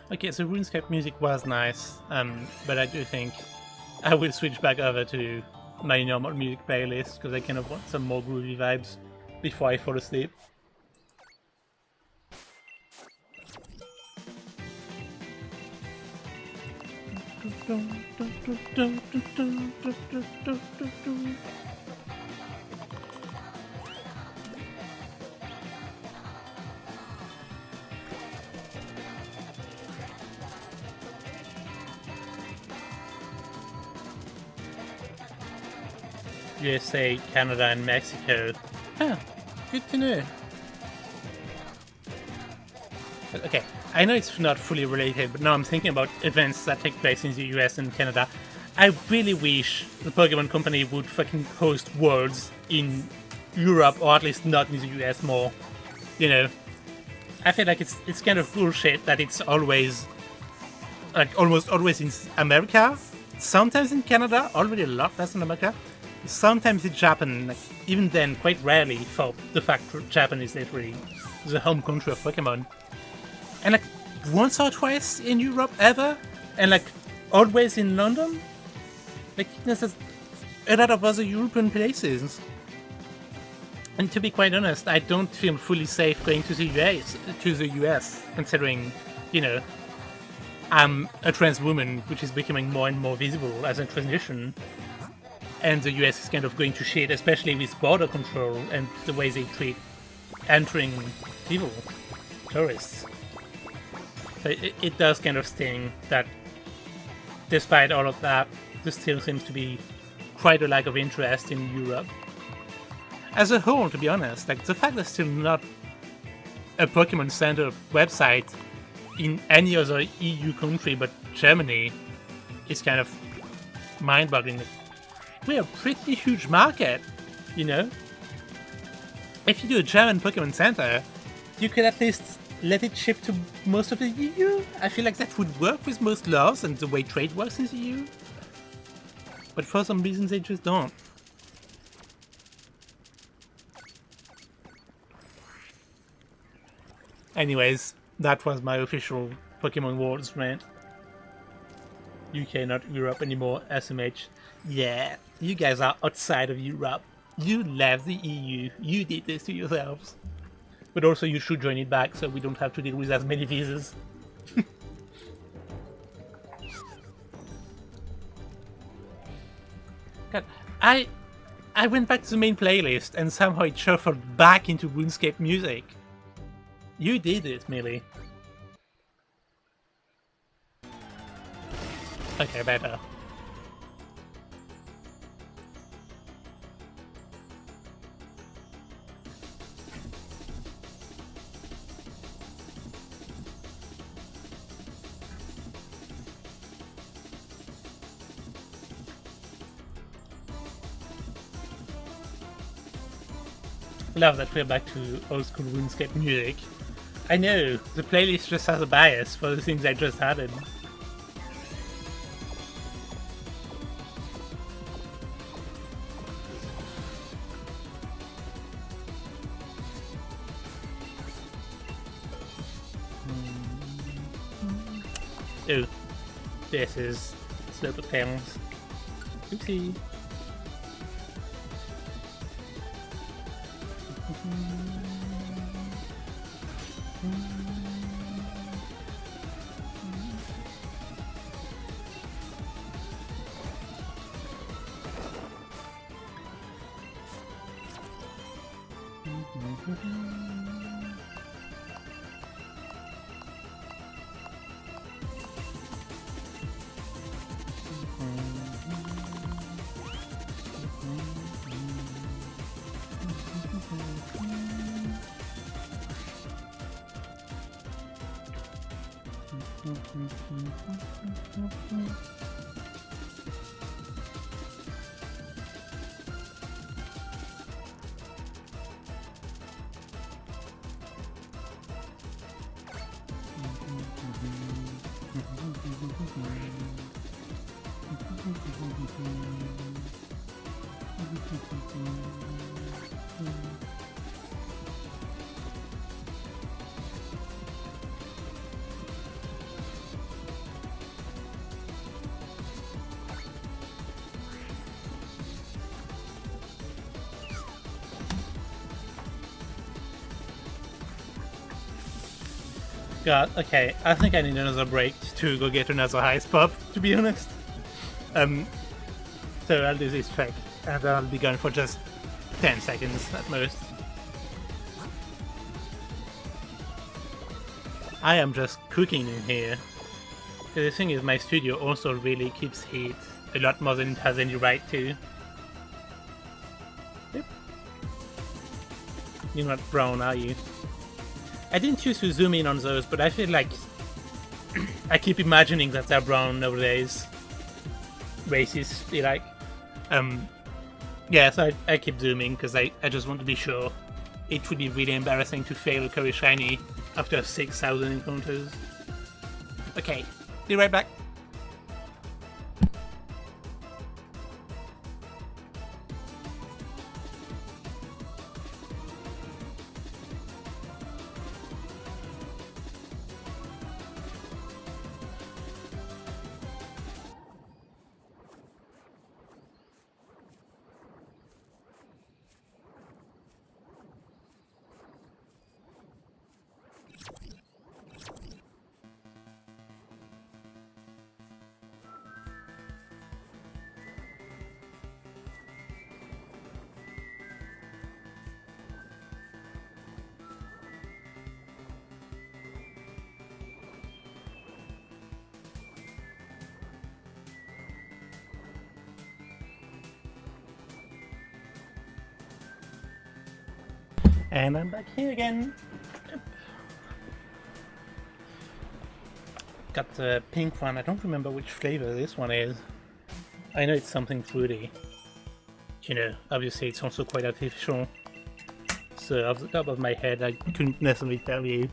Okay, so RuneScape music was nice, but I do think I will switch back over to my normal music playlist because I kind of want some more groovy vibes before I fall asleep. USA, Canada, and Mexico. Huh, good to know. Okay, I know it's not fully related, but now I'm thinking about events that take place in the US and Canada. I really wish the Pokemon Company would fucking host Worlds in Europe, or at least not in the US more. You know, I feel like it's kind of bullshit that it's always, like, almost always in America, sometimes in Canada, already a lot less in America, sometimes in Japan, like, even then, quite rarely, for the fact that Japan is literally the home country of Pokemon. And like, once or twice in Europe ever, and like, always in London. Like, there's a lot of other European places. And to be quite honest, I don't feel fully safe going to the US, considering, you know, I'm a trans woman, which is becoming more and more visible as a transition. And the US is kind of going to shit, especially with border control and the way they treat entering tourists. So it does kind of sting that despite all of that, there still seems to be quite a lack of interest in Europe. As a whole, to be honest, like the fact there's still not a Pokemon Center website in any other EU country but Germany is kind of mind-boggling. We're a pretty huge market, you know? If you do a German Pokemon Center, you could at least let it ship to most of the EU. I feel like that would work with most laws and the way trade works in the EU. But for some reason they just don't. Anyways, that was my official Pokemon Wars rant. UK, not Europe anymore, SMH. Yeah, you guys are outside of Europe. You left the EU. You did this to yourselves. But also you should join it back so we don't have to deal with as many visas. God, I went back to the main playlist and somehow it shuffled back into RuneScape music. You did it, Millie. Okay, better. Love that we're back to old school RuneScape music. I know, the playlist just has a bias for the things I just added. Oh, this is Slope of Towns. Oopsie. God, okay, I think I need another break to go get another ice pop, to be honest. So I'll do this track, and I'll be gone for just 10 seconds at most. I am just cooking in here. The thing is, my studio also really keeps heat a lot more than it has any right to. Yep. You're not brown, are you? I didn't choose to zoom in on those, but I feel like I keep imagining that they're brown nowadays. Racist, be like. Yeah, so I keep zooming because I just want to be sure. It would be really embarrassing to fail a Curry Shiny after 6,000 encounters. Okay, be right back. And I'm back here again. Got the pink one. I don't remember which flavor this one is. I know it's something fruity. You know, obviously it's also quite artificial. So off the top of my head, I couldn't necessarily tell you.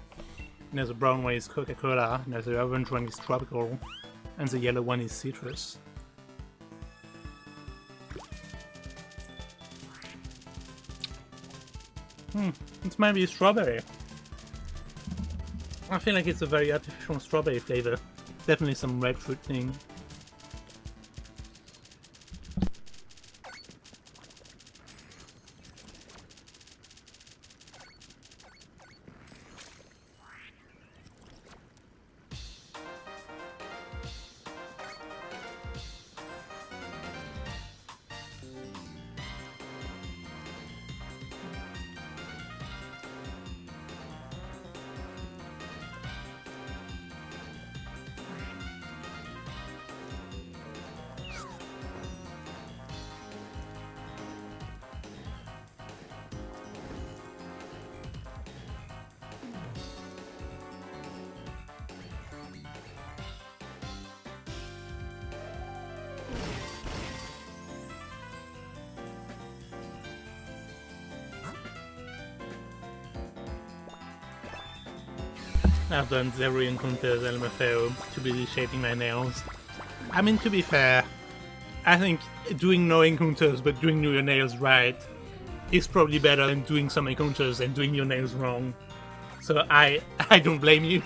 The brown one is Coca-Cola, the orange one is tropical, and the yellow one is citrus. It might be strawberry. I feel like it's a very artificial strawberry flavor. Definitely some red fruit thing. I've done 0 encounters LMFAO to be shaping my nails. I mean, to be fair, I think doing no encounters but doing your nails right is probably better than doing some encounters and doing your nails wrong. So I don't blame you.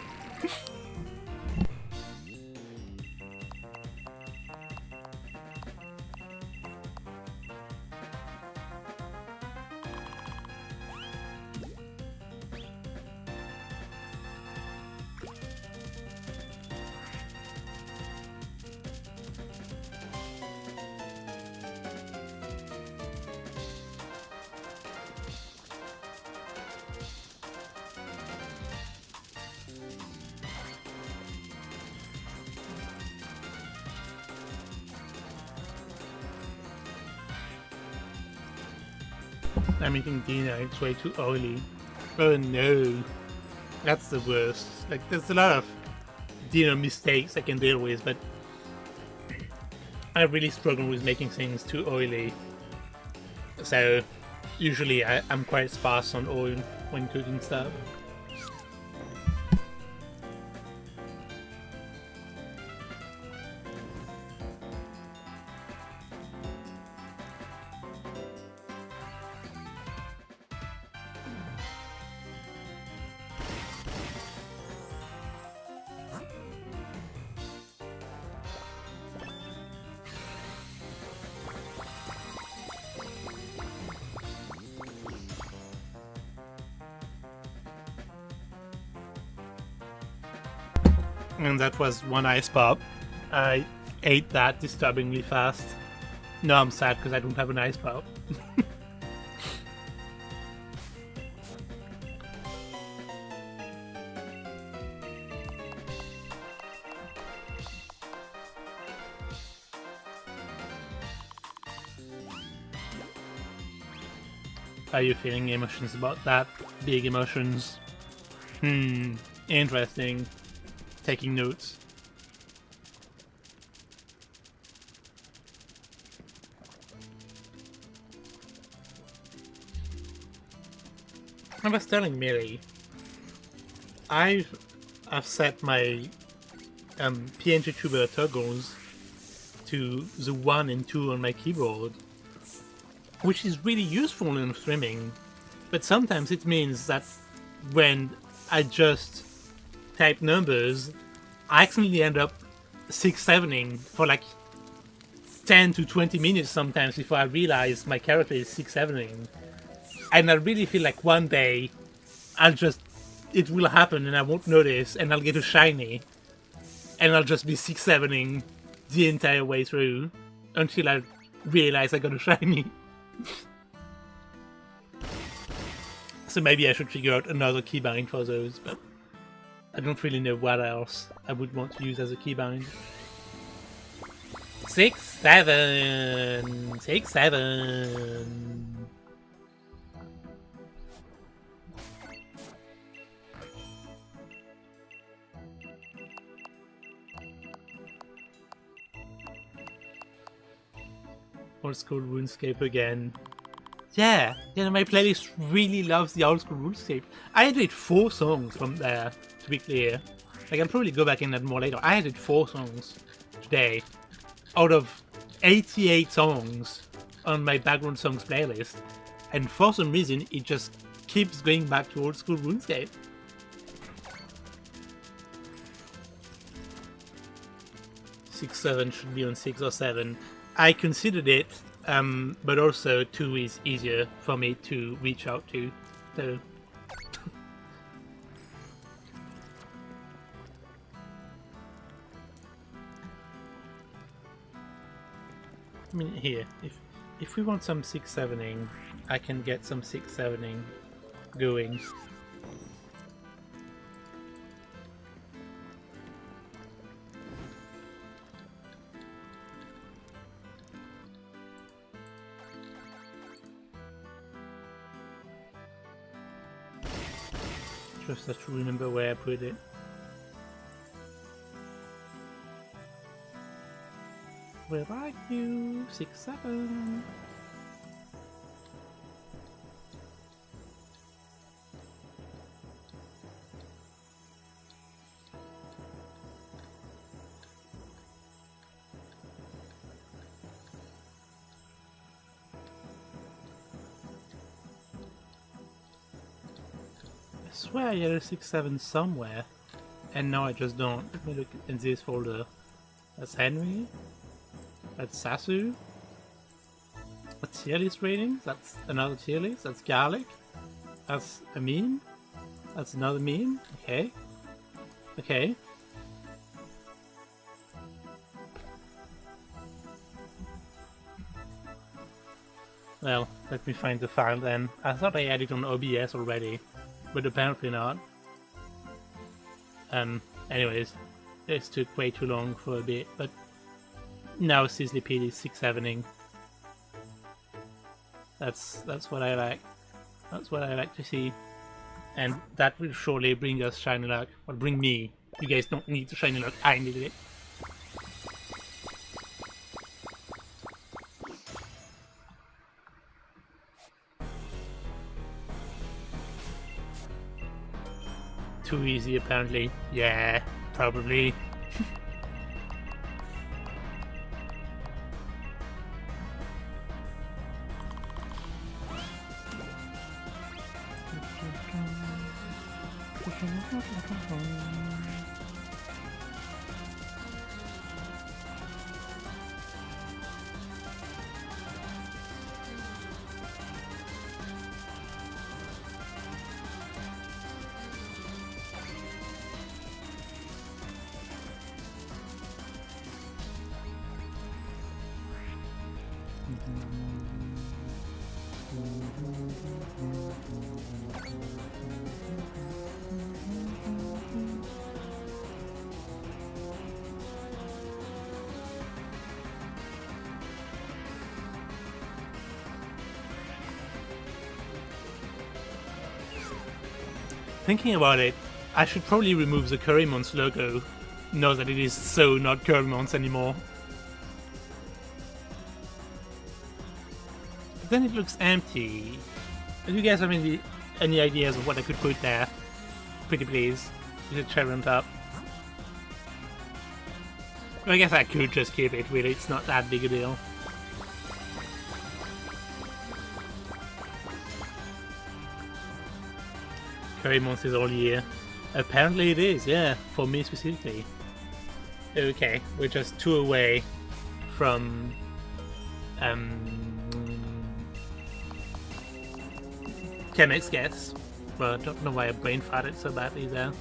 I'm eating dinner, it's way too oily. Oh no, that's the worst. Like, there's a lot of dinner mistakes I can deal with, but I really struggle with making things too oily. So, usually I'm quite sparse on oil when cooking stuff. And that was one ice pop. I ate that disturbingly fast. No, I'm sad because I don't have an ice pop. Are you feeling emotions about that? Big emotions? Interesting. Taking notes. I was telling Millie, I've set my PNG Tuber toggles to the 1 and 2 on my keyboard, which is really useful in streaming, but sometimes it means that when I just type numbers, I accidentally end up 6-7ing for like 10 to 20 minutes sometimes before I realize my character is 6-7ing. And I really feel like one day it will happen and I won't notice and I'll get a shiny and I'll just be 6-7ing the entire way through until I realize I got a shiny. So maybe I should figure out another keybind for those, but I don't really know what else I would want to use as a keybind. 6-7! 6-7! old school RuneScape again. Yeah, my playlist really loves the old school RuneScape. I added 4 songs from there, to be clear. Like, I'll probably go back and add more later. I added 4 songs today out of 88 songs on my background songs playlist. And for some reason, it just keeps going back to old school RuneScape. Six, 7 should be on 6 or 7. I considered it, but also 2 is easier for me to reach out to. So. I mean, here, if we want some 6-7ing, I can get some 6-7ing going. Just have to remember where I put it. Where are you? 6-7. I swear I had a 6-7 somewhere, and now I just don't. Let me look in this folder. That's Henry. That's Sasu. A tier list rating. That's another tier list. That's Garlic. That's a meme. That's another meme. Okay. Okay. Well, let me find the file then. I thought I had it on OBS already, but apparently not. Anyways, this took way too long for a bit, but now Sizzlipede is 6-7ing. That's what I like. That's what I like to see. And that will surely bring us shiny luck. Or bring me. You guys don't need the shiny luck, I needed it. Too easy apparently. Yeah, probably. Thinking about it, I should probably remove the Currymons logo, now that it is so not Currymons anymore. But then it looks empty. Do you guys have any ideas of what I could put there? Pretty please. Is it cherry on top? Well, I guess I could just keep it, really, it's not that big a deal. Currymons is all year. Apparently it is, yeah, for me specifically. Okay, we're just 2 away from Chemic's guess. Well, I don't know why I brain farted so badly there.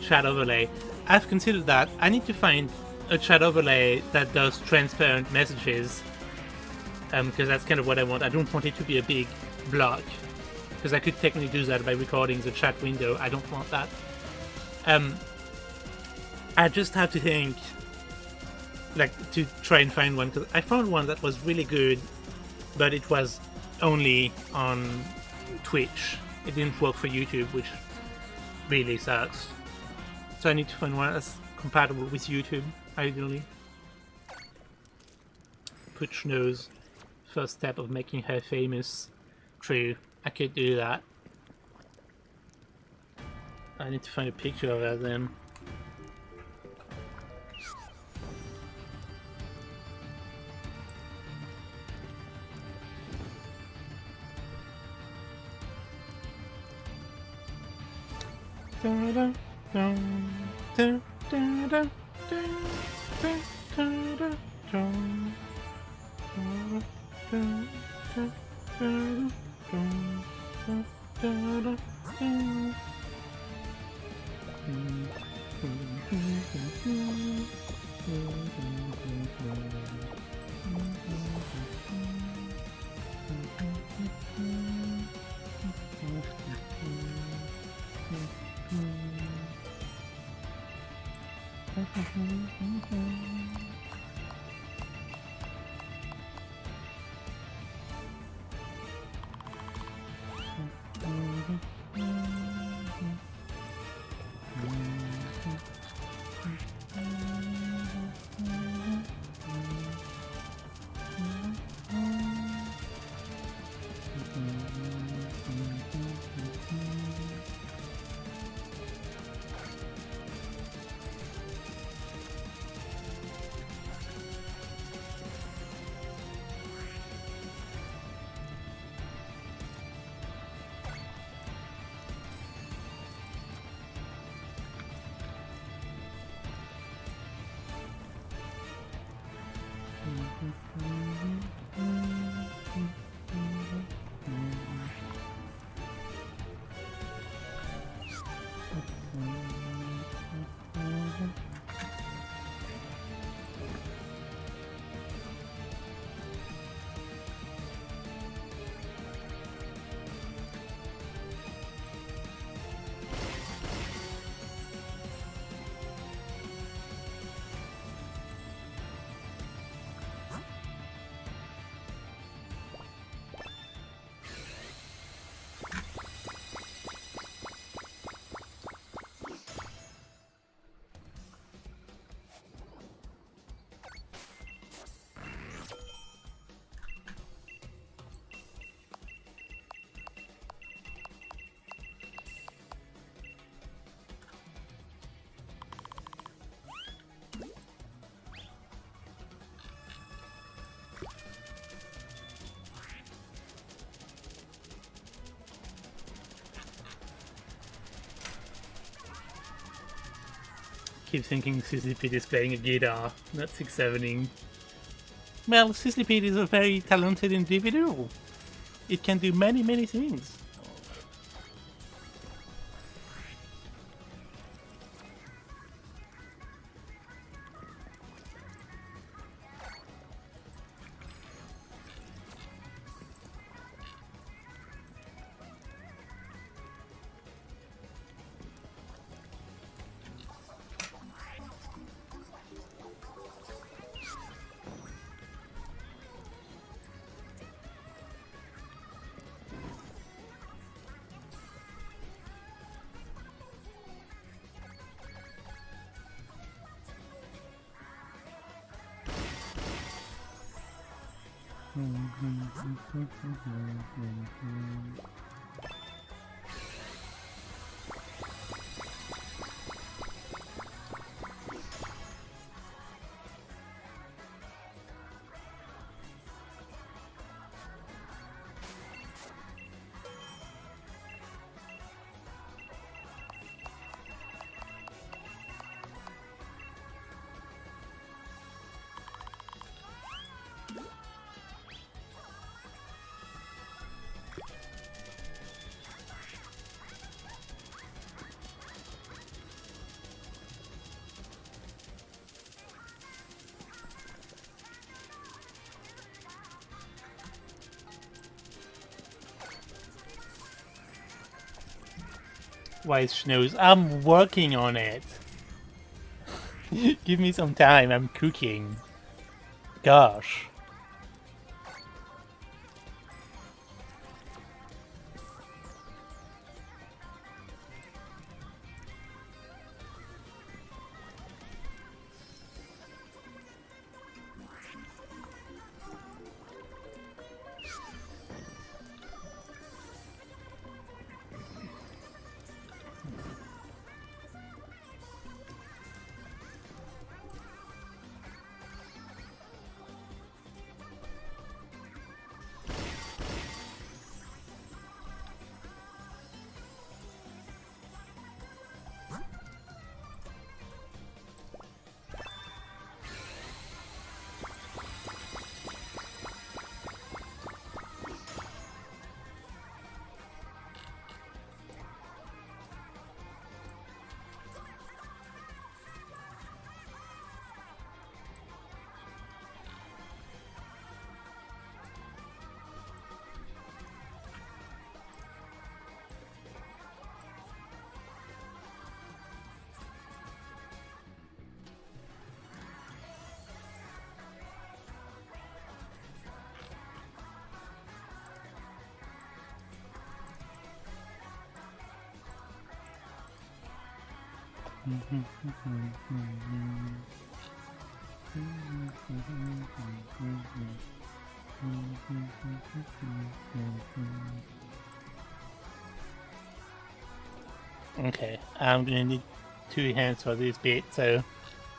Chat overlay. I've considered that. I need to find a chat overlay that does transparent messages. Because that's kind of what I want. I don't want it to be a big block. Because I could technically do that by recording the chat window. I don't want that. I just have to think, like, to try and find one. Because I found one that was really good, but it was only on Twitch. It didn't work for YouTube, which really sucks. So I need to find one that's compatible with YouTube, ideally. put Snow's first step of making her famous through. I could do that. I need to find a picture of her then. Keep thinking Sizzlipede is playing a guitar, not 6-7ing. Well, Sizzlipede is a very talented individual. It can do many, many things. White Snows, I'm working on it. Give me some time, I'm cooking. Gosh. Okay, I'm gonna need 2 hands for this bit, so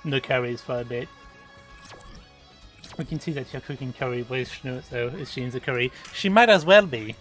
no curries for a bit. We can see that you're cooking curry with Shnu, so is she in the curry? She might as well be.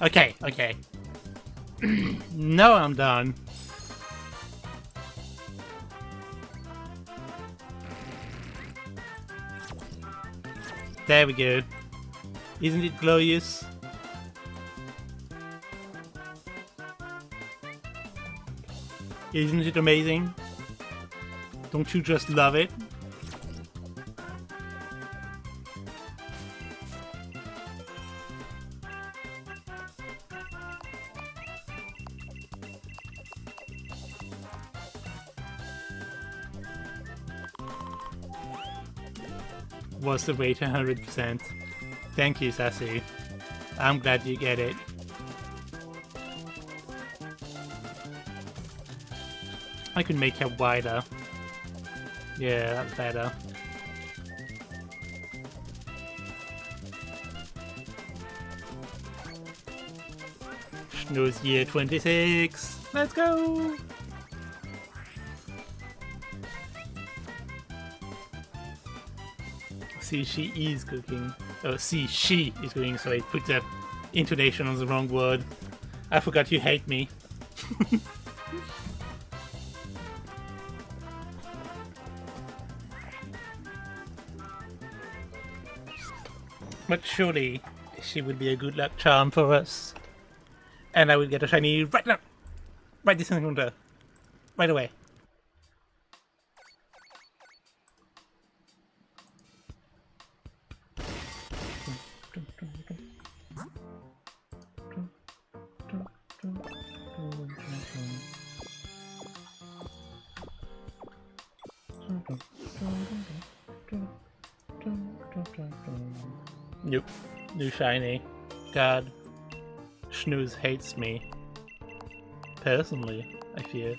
Okay, okay. No, I'm done. There we go. Isn't it glorious? Isn't it amazing? Don't you just love it? Was the rate 100%? Thank you, Sassy. I'm glad you get it. I could make her wider. Yeah, that's better. Snooze year 26. Let's go! See, she is cooking. Oh, see, she is cooking, so I put the intonation on the wrong word. I forgot you hate me. But surely she would be a good luck charm for us. And I will get a shiny right now! Right this second. Right away. Nope. New shiny. God. Snooze hates me. Personally, I fear.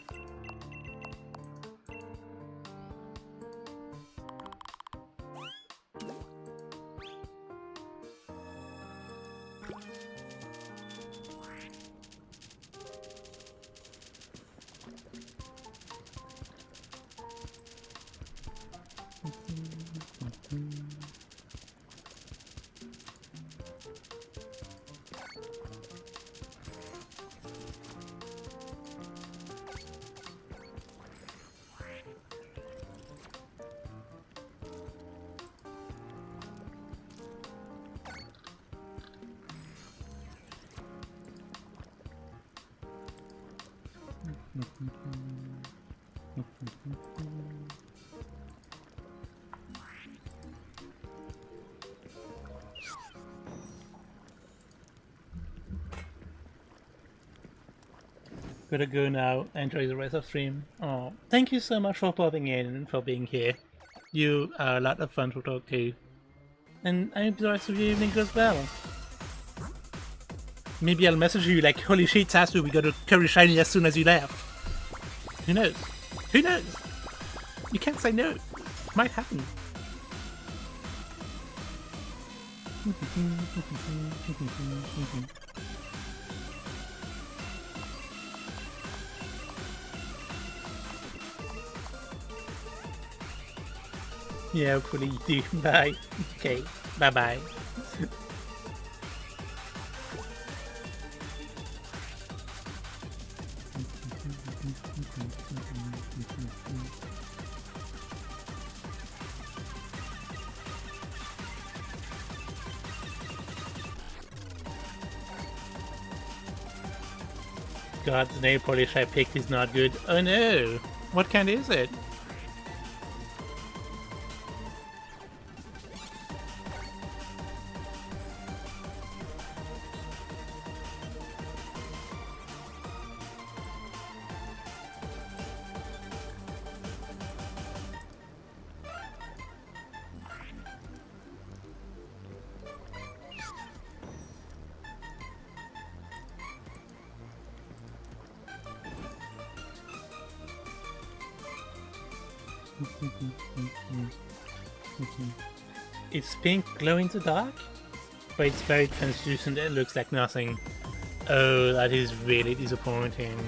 Gotta go now. Enjoy the rest of stream. Oh, thank you so much for popping in and for being here. You are a lot of fun to talk to. And I hope the rest of your evening goes well. Maybe I'll message you like, holy shit, Sasu, we got a curry shiny as soon as you left. Who knows? Who knows? You can't say no. It might happen. Yeah, hopefully you do. Bye. Okay, bye-bye. God, the nail polish I picked is not good. Oh no! What kind is it? It's pink, glow in the dark, but it's very translucent. It looks like nothing. Oh, that is really disappointing.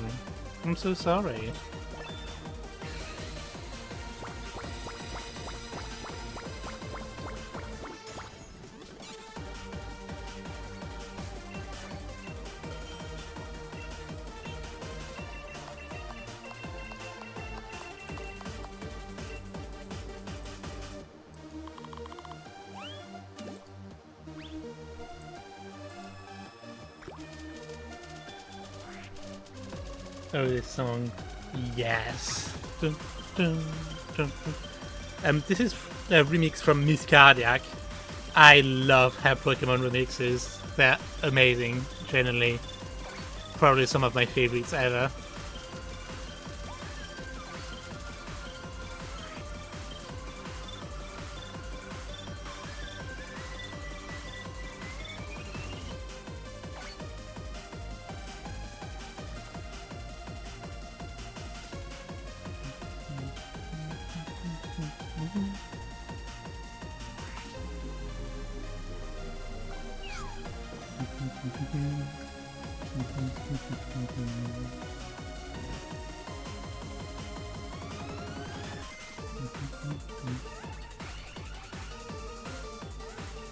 I'm so sorry. Oh, this song. Yes. Dun, dun, dun, dun. This is a remix from Miss Cardiac. I love her Pokemon remixes. They're amazing, genuinely. Probably some of my favorites ever.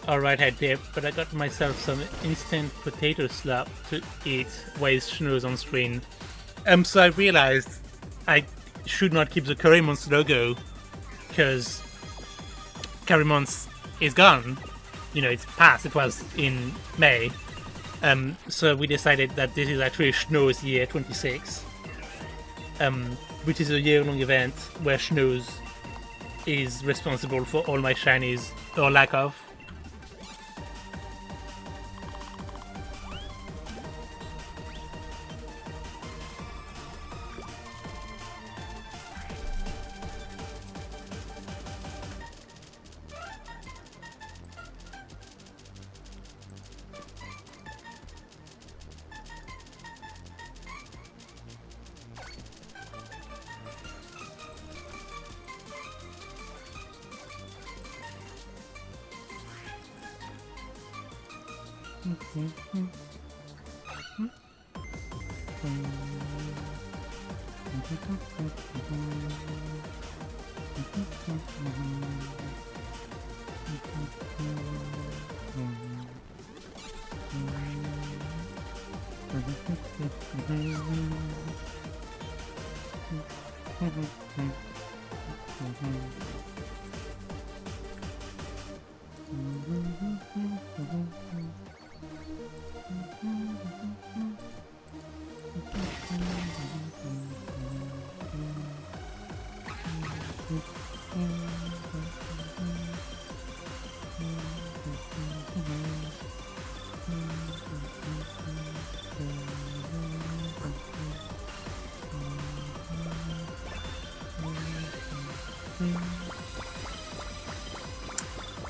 Alright, I did, but I got myself some instant potato slop to eat while Snow's on screen. So I realized I should not keep the Currymons logo, because Currymons is gone. You know, it's past, it was in May. So we decided that this is actually Snow's Year 26, which is a year-long event where Snow's is responsible for all my shinies, or lack of.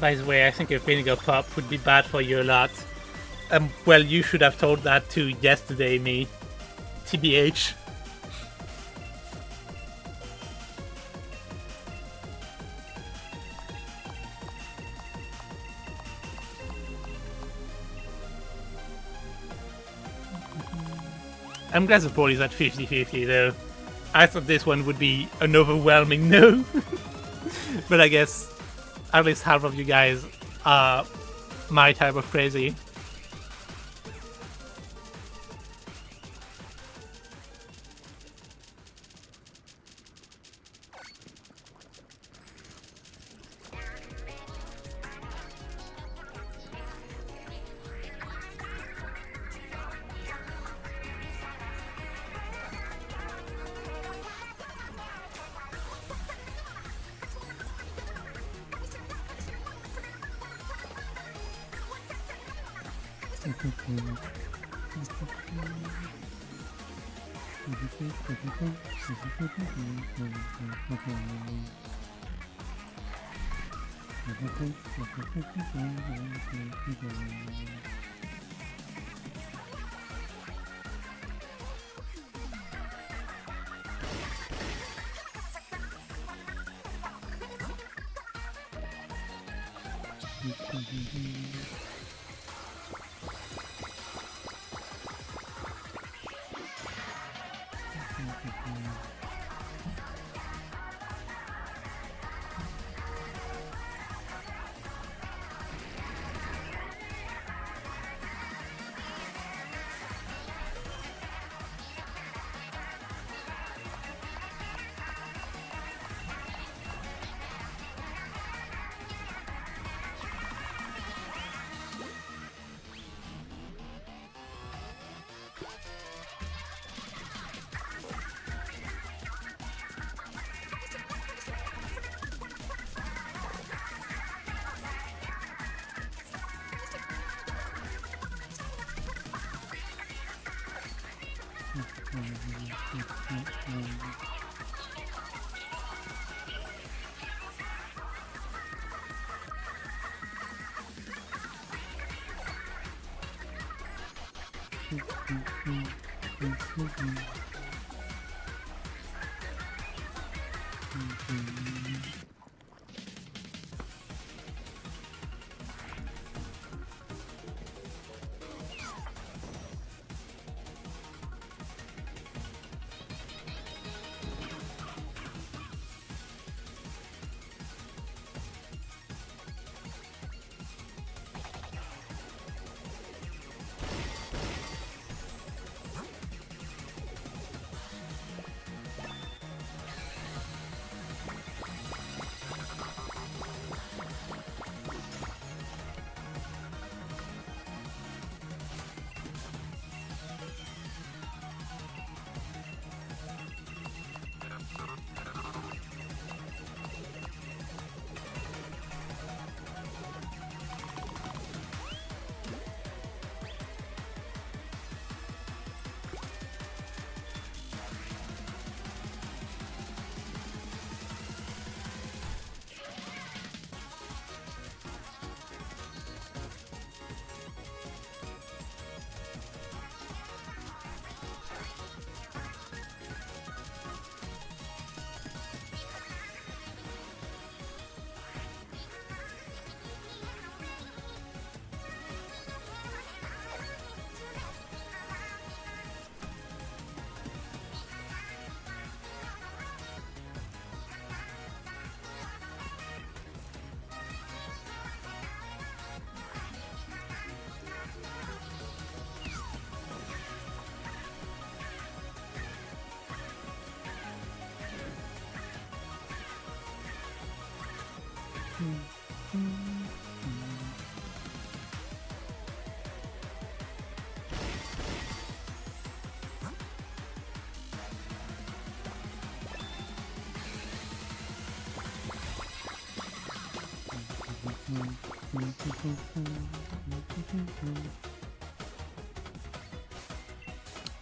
By the way, I think a vinegar pop would be bad for you a lot. Well, you should have told that to yesterday, me. TBH. I'm glad the poll is at 50-50 though. I thought this one would be an overwhelming no. But I guess at least half of you guys are my type of crazy.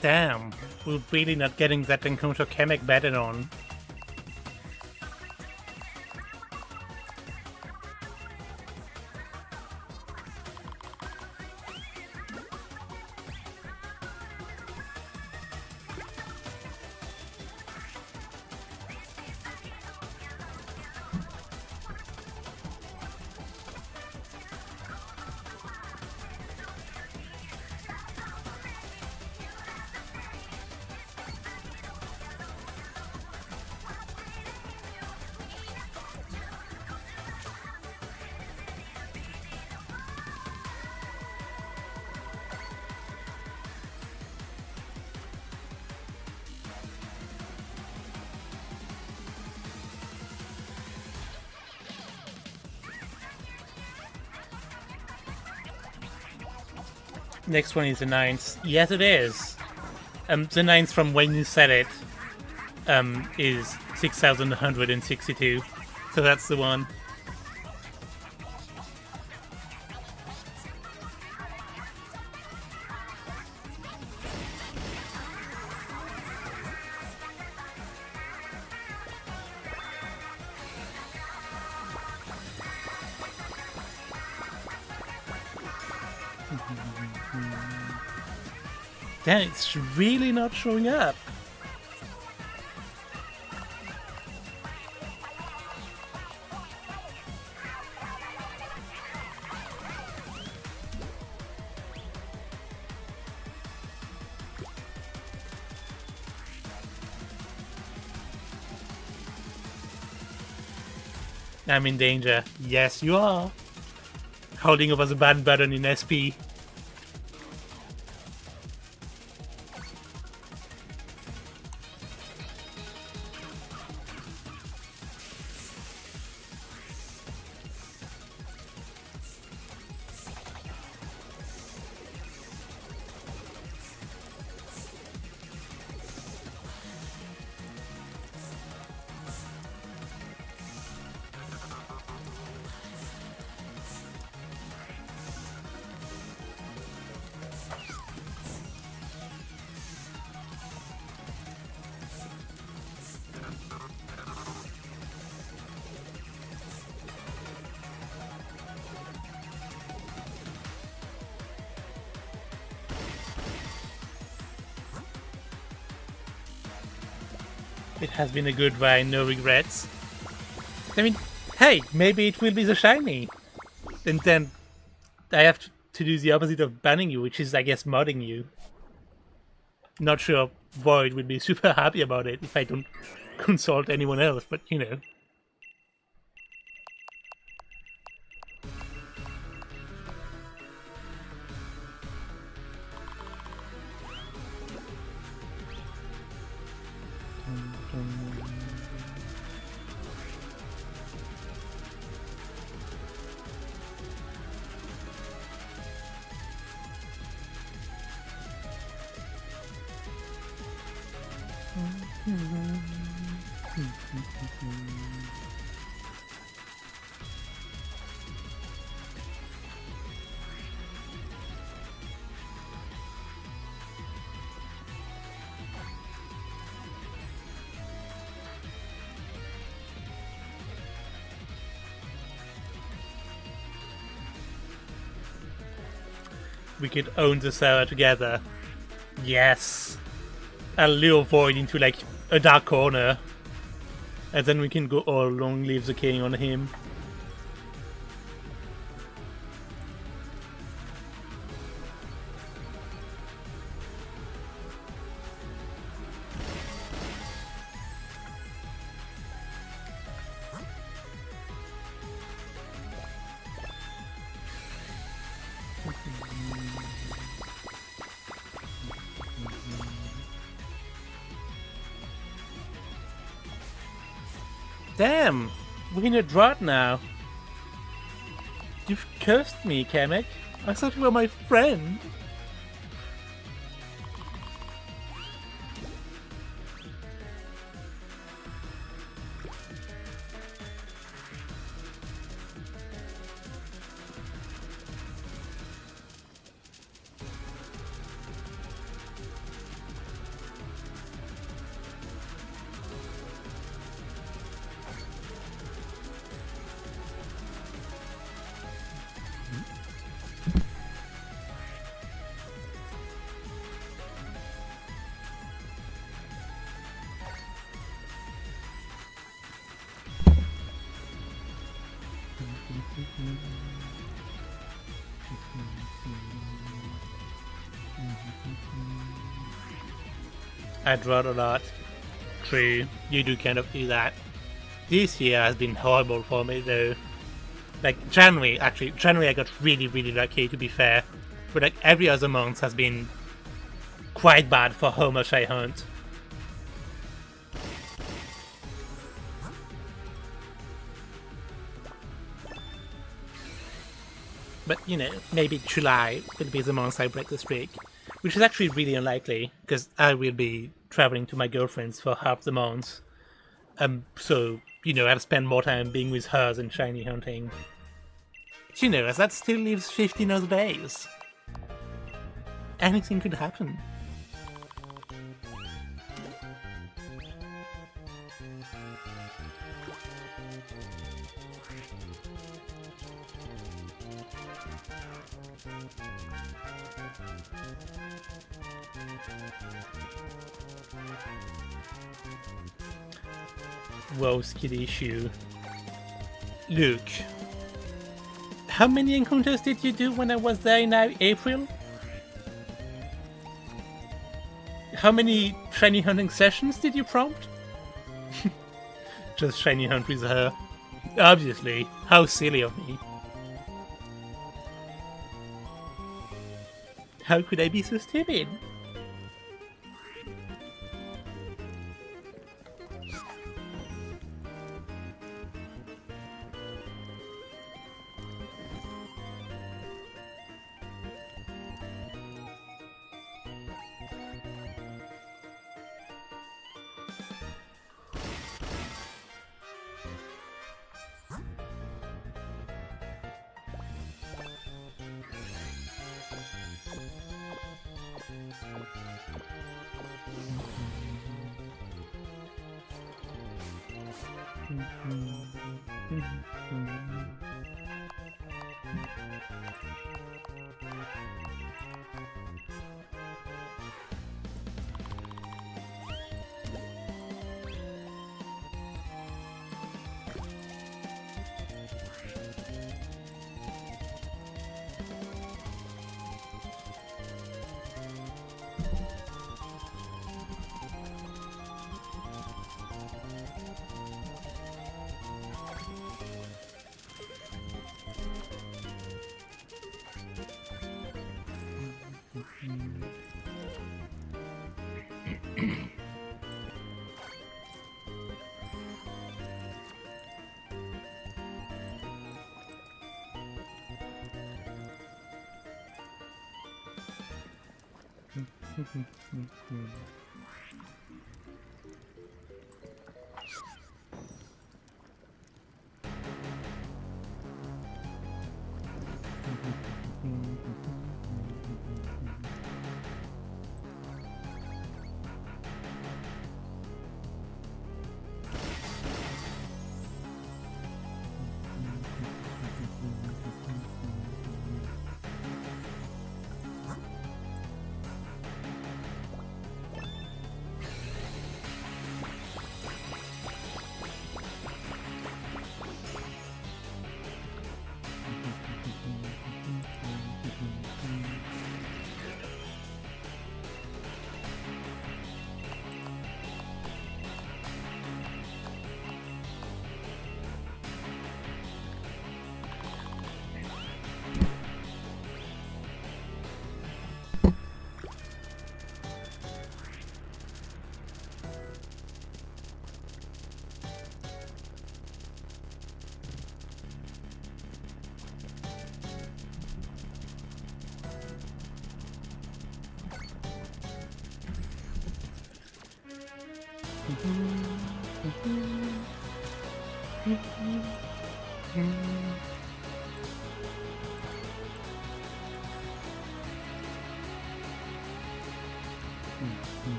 Damn, we're really not getting that encounter chemic batted on. Next one is the 9th. Yes, it is. The 9th from when you said it is 6,162. So that's the one. Damn, it's really not showing up. I'm in danger. Yes, you are. Holding up as a ban button in SP. It has been a good ride, no regrets. I mean, hey, maybe it will be the shiny. And then I have to do the opposite of banning you, which is, I guess, modding you. Not sure Void would be super happy about it if I don't consult anyone else, but you know. We could own the server together. Yes. I'll lure Void into like a dark corner. And then we can go all long live the king on him. Damn! We're in a drought now. You've cursed me, Kamek. I thought you were my friend. I drought a lot. True, you do kind of do that. This year has been horrible for me though. Like January I got really lucky to be fair. But like every other month has been quite bad for how much I hunt. But, you know, maybe July will be the month I break the streak. Which is actually really unlikely, because I will be traveling to my girlfriend's for half the month. So, you know, I'll spend more time being with her than shiny hunting. But, you know, as that still leaves 15 other days. Anything could happen. Whoa, skid issue. Look. How many encounters did you do when I was there in April? How many shiny hunting sessions did you prompt? Just shiny hunt with her. Obviously. How silly of me. How could I be so stupid?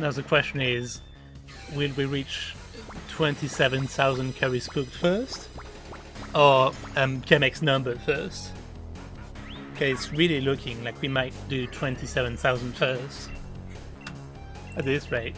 Now the question is, will we reach 27,000 curries cooked first? Or Chemex's number first? Okay, it's really looking like we might do 27,000 first. At this rate.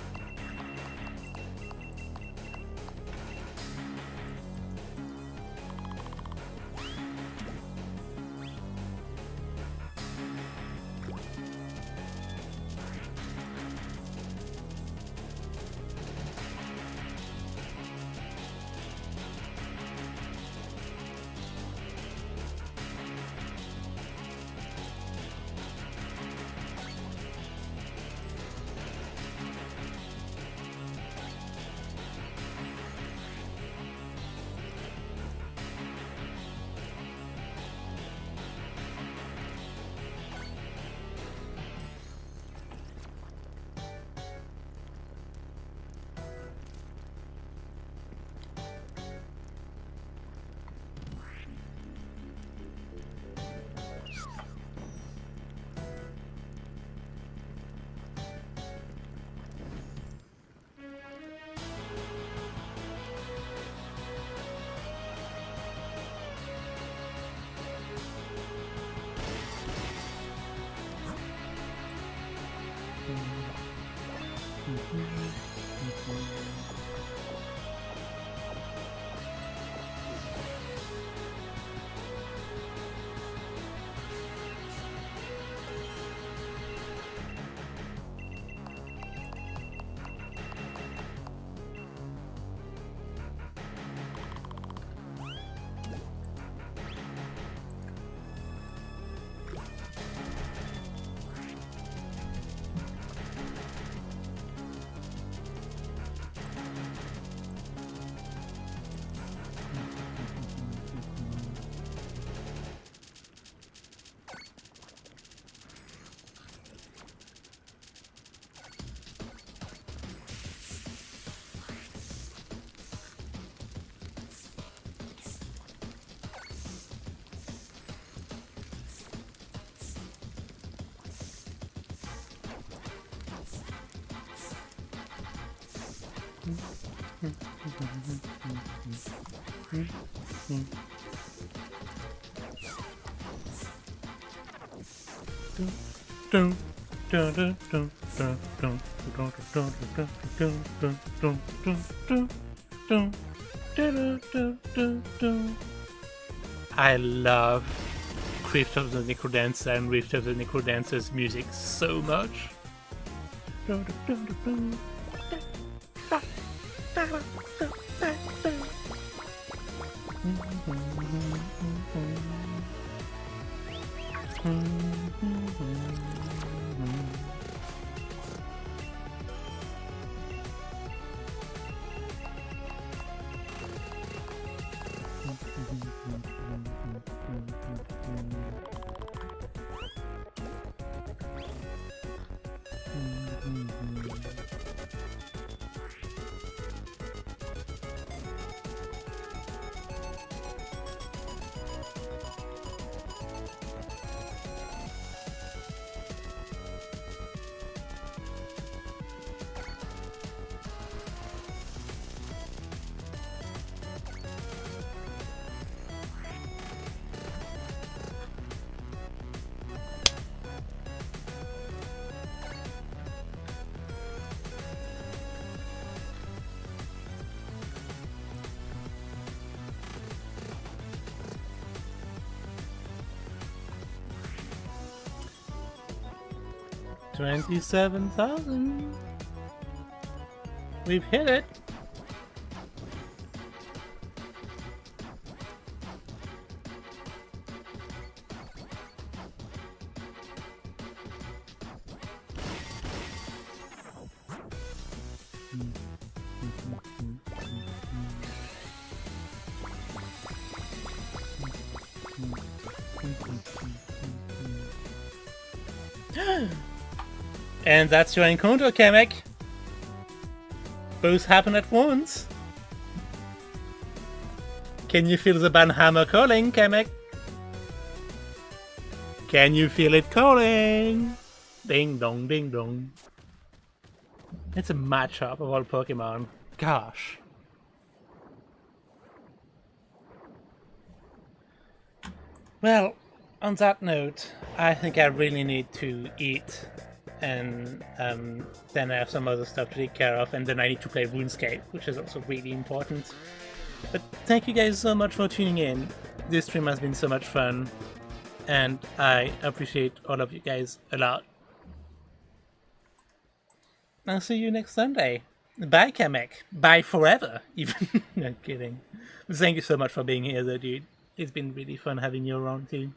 I love Rift of the Necrodancer and Rift of the Necrodancer's music so much. $27,000. We've hit it. And that's your encounter, Kamek. Both happen at once. Can you feel the banhammer calling, Kamek? Can you feel it calling? Ding dong, ding dong. It's a Machop of all Pokemon. Gosh. Well, on that note, I think I really need to eat. And then I have some other stuff to take care of, and then I need to play RuneScape, which is also really important. But thank you guys so much for tuning in. This stream has been so much fun, and I appreciate all of you guys a lot. I'll see you next Sunday. Bye, Kamek. Bye forever, even. No kidding. Thank you so much for being here, though, dude. It's been really fun having you around, too.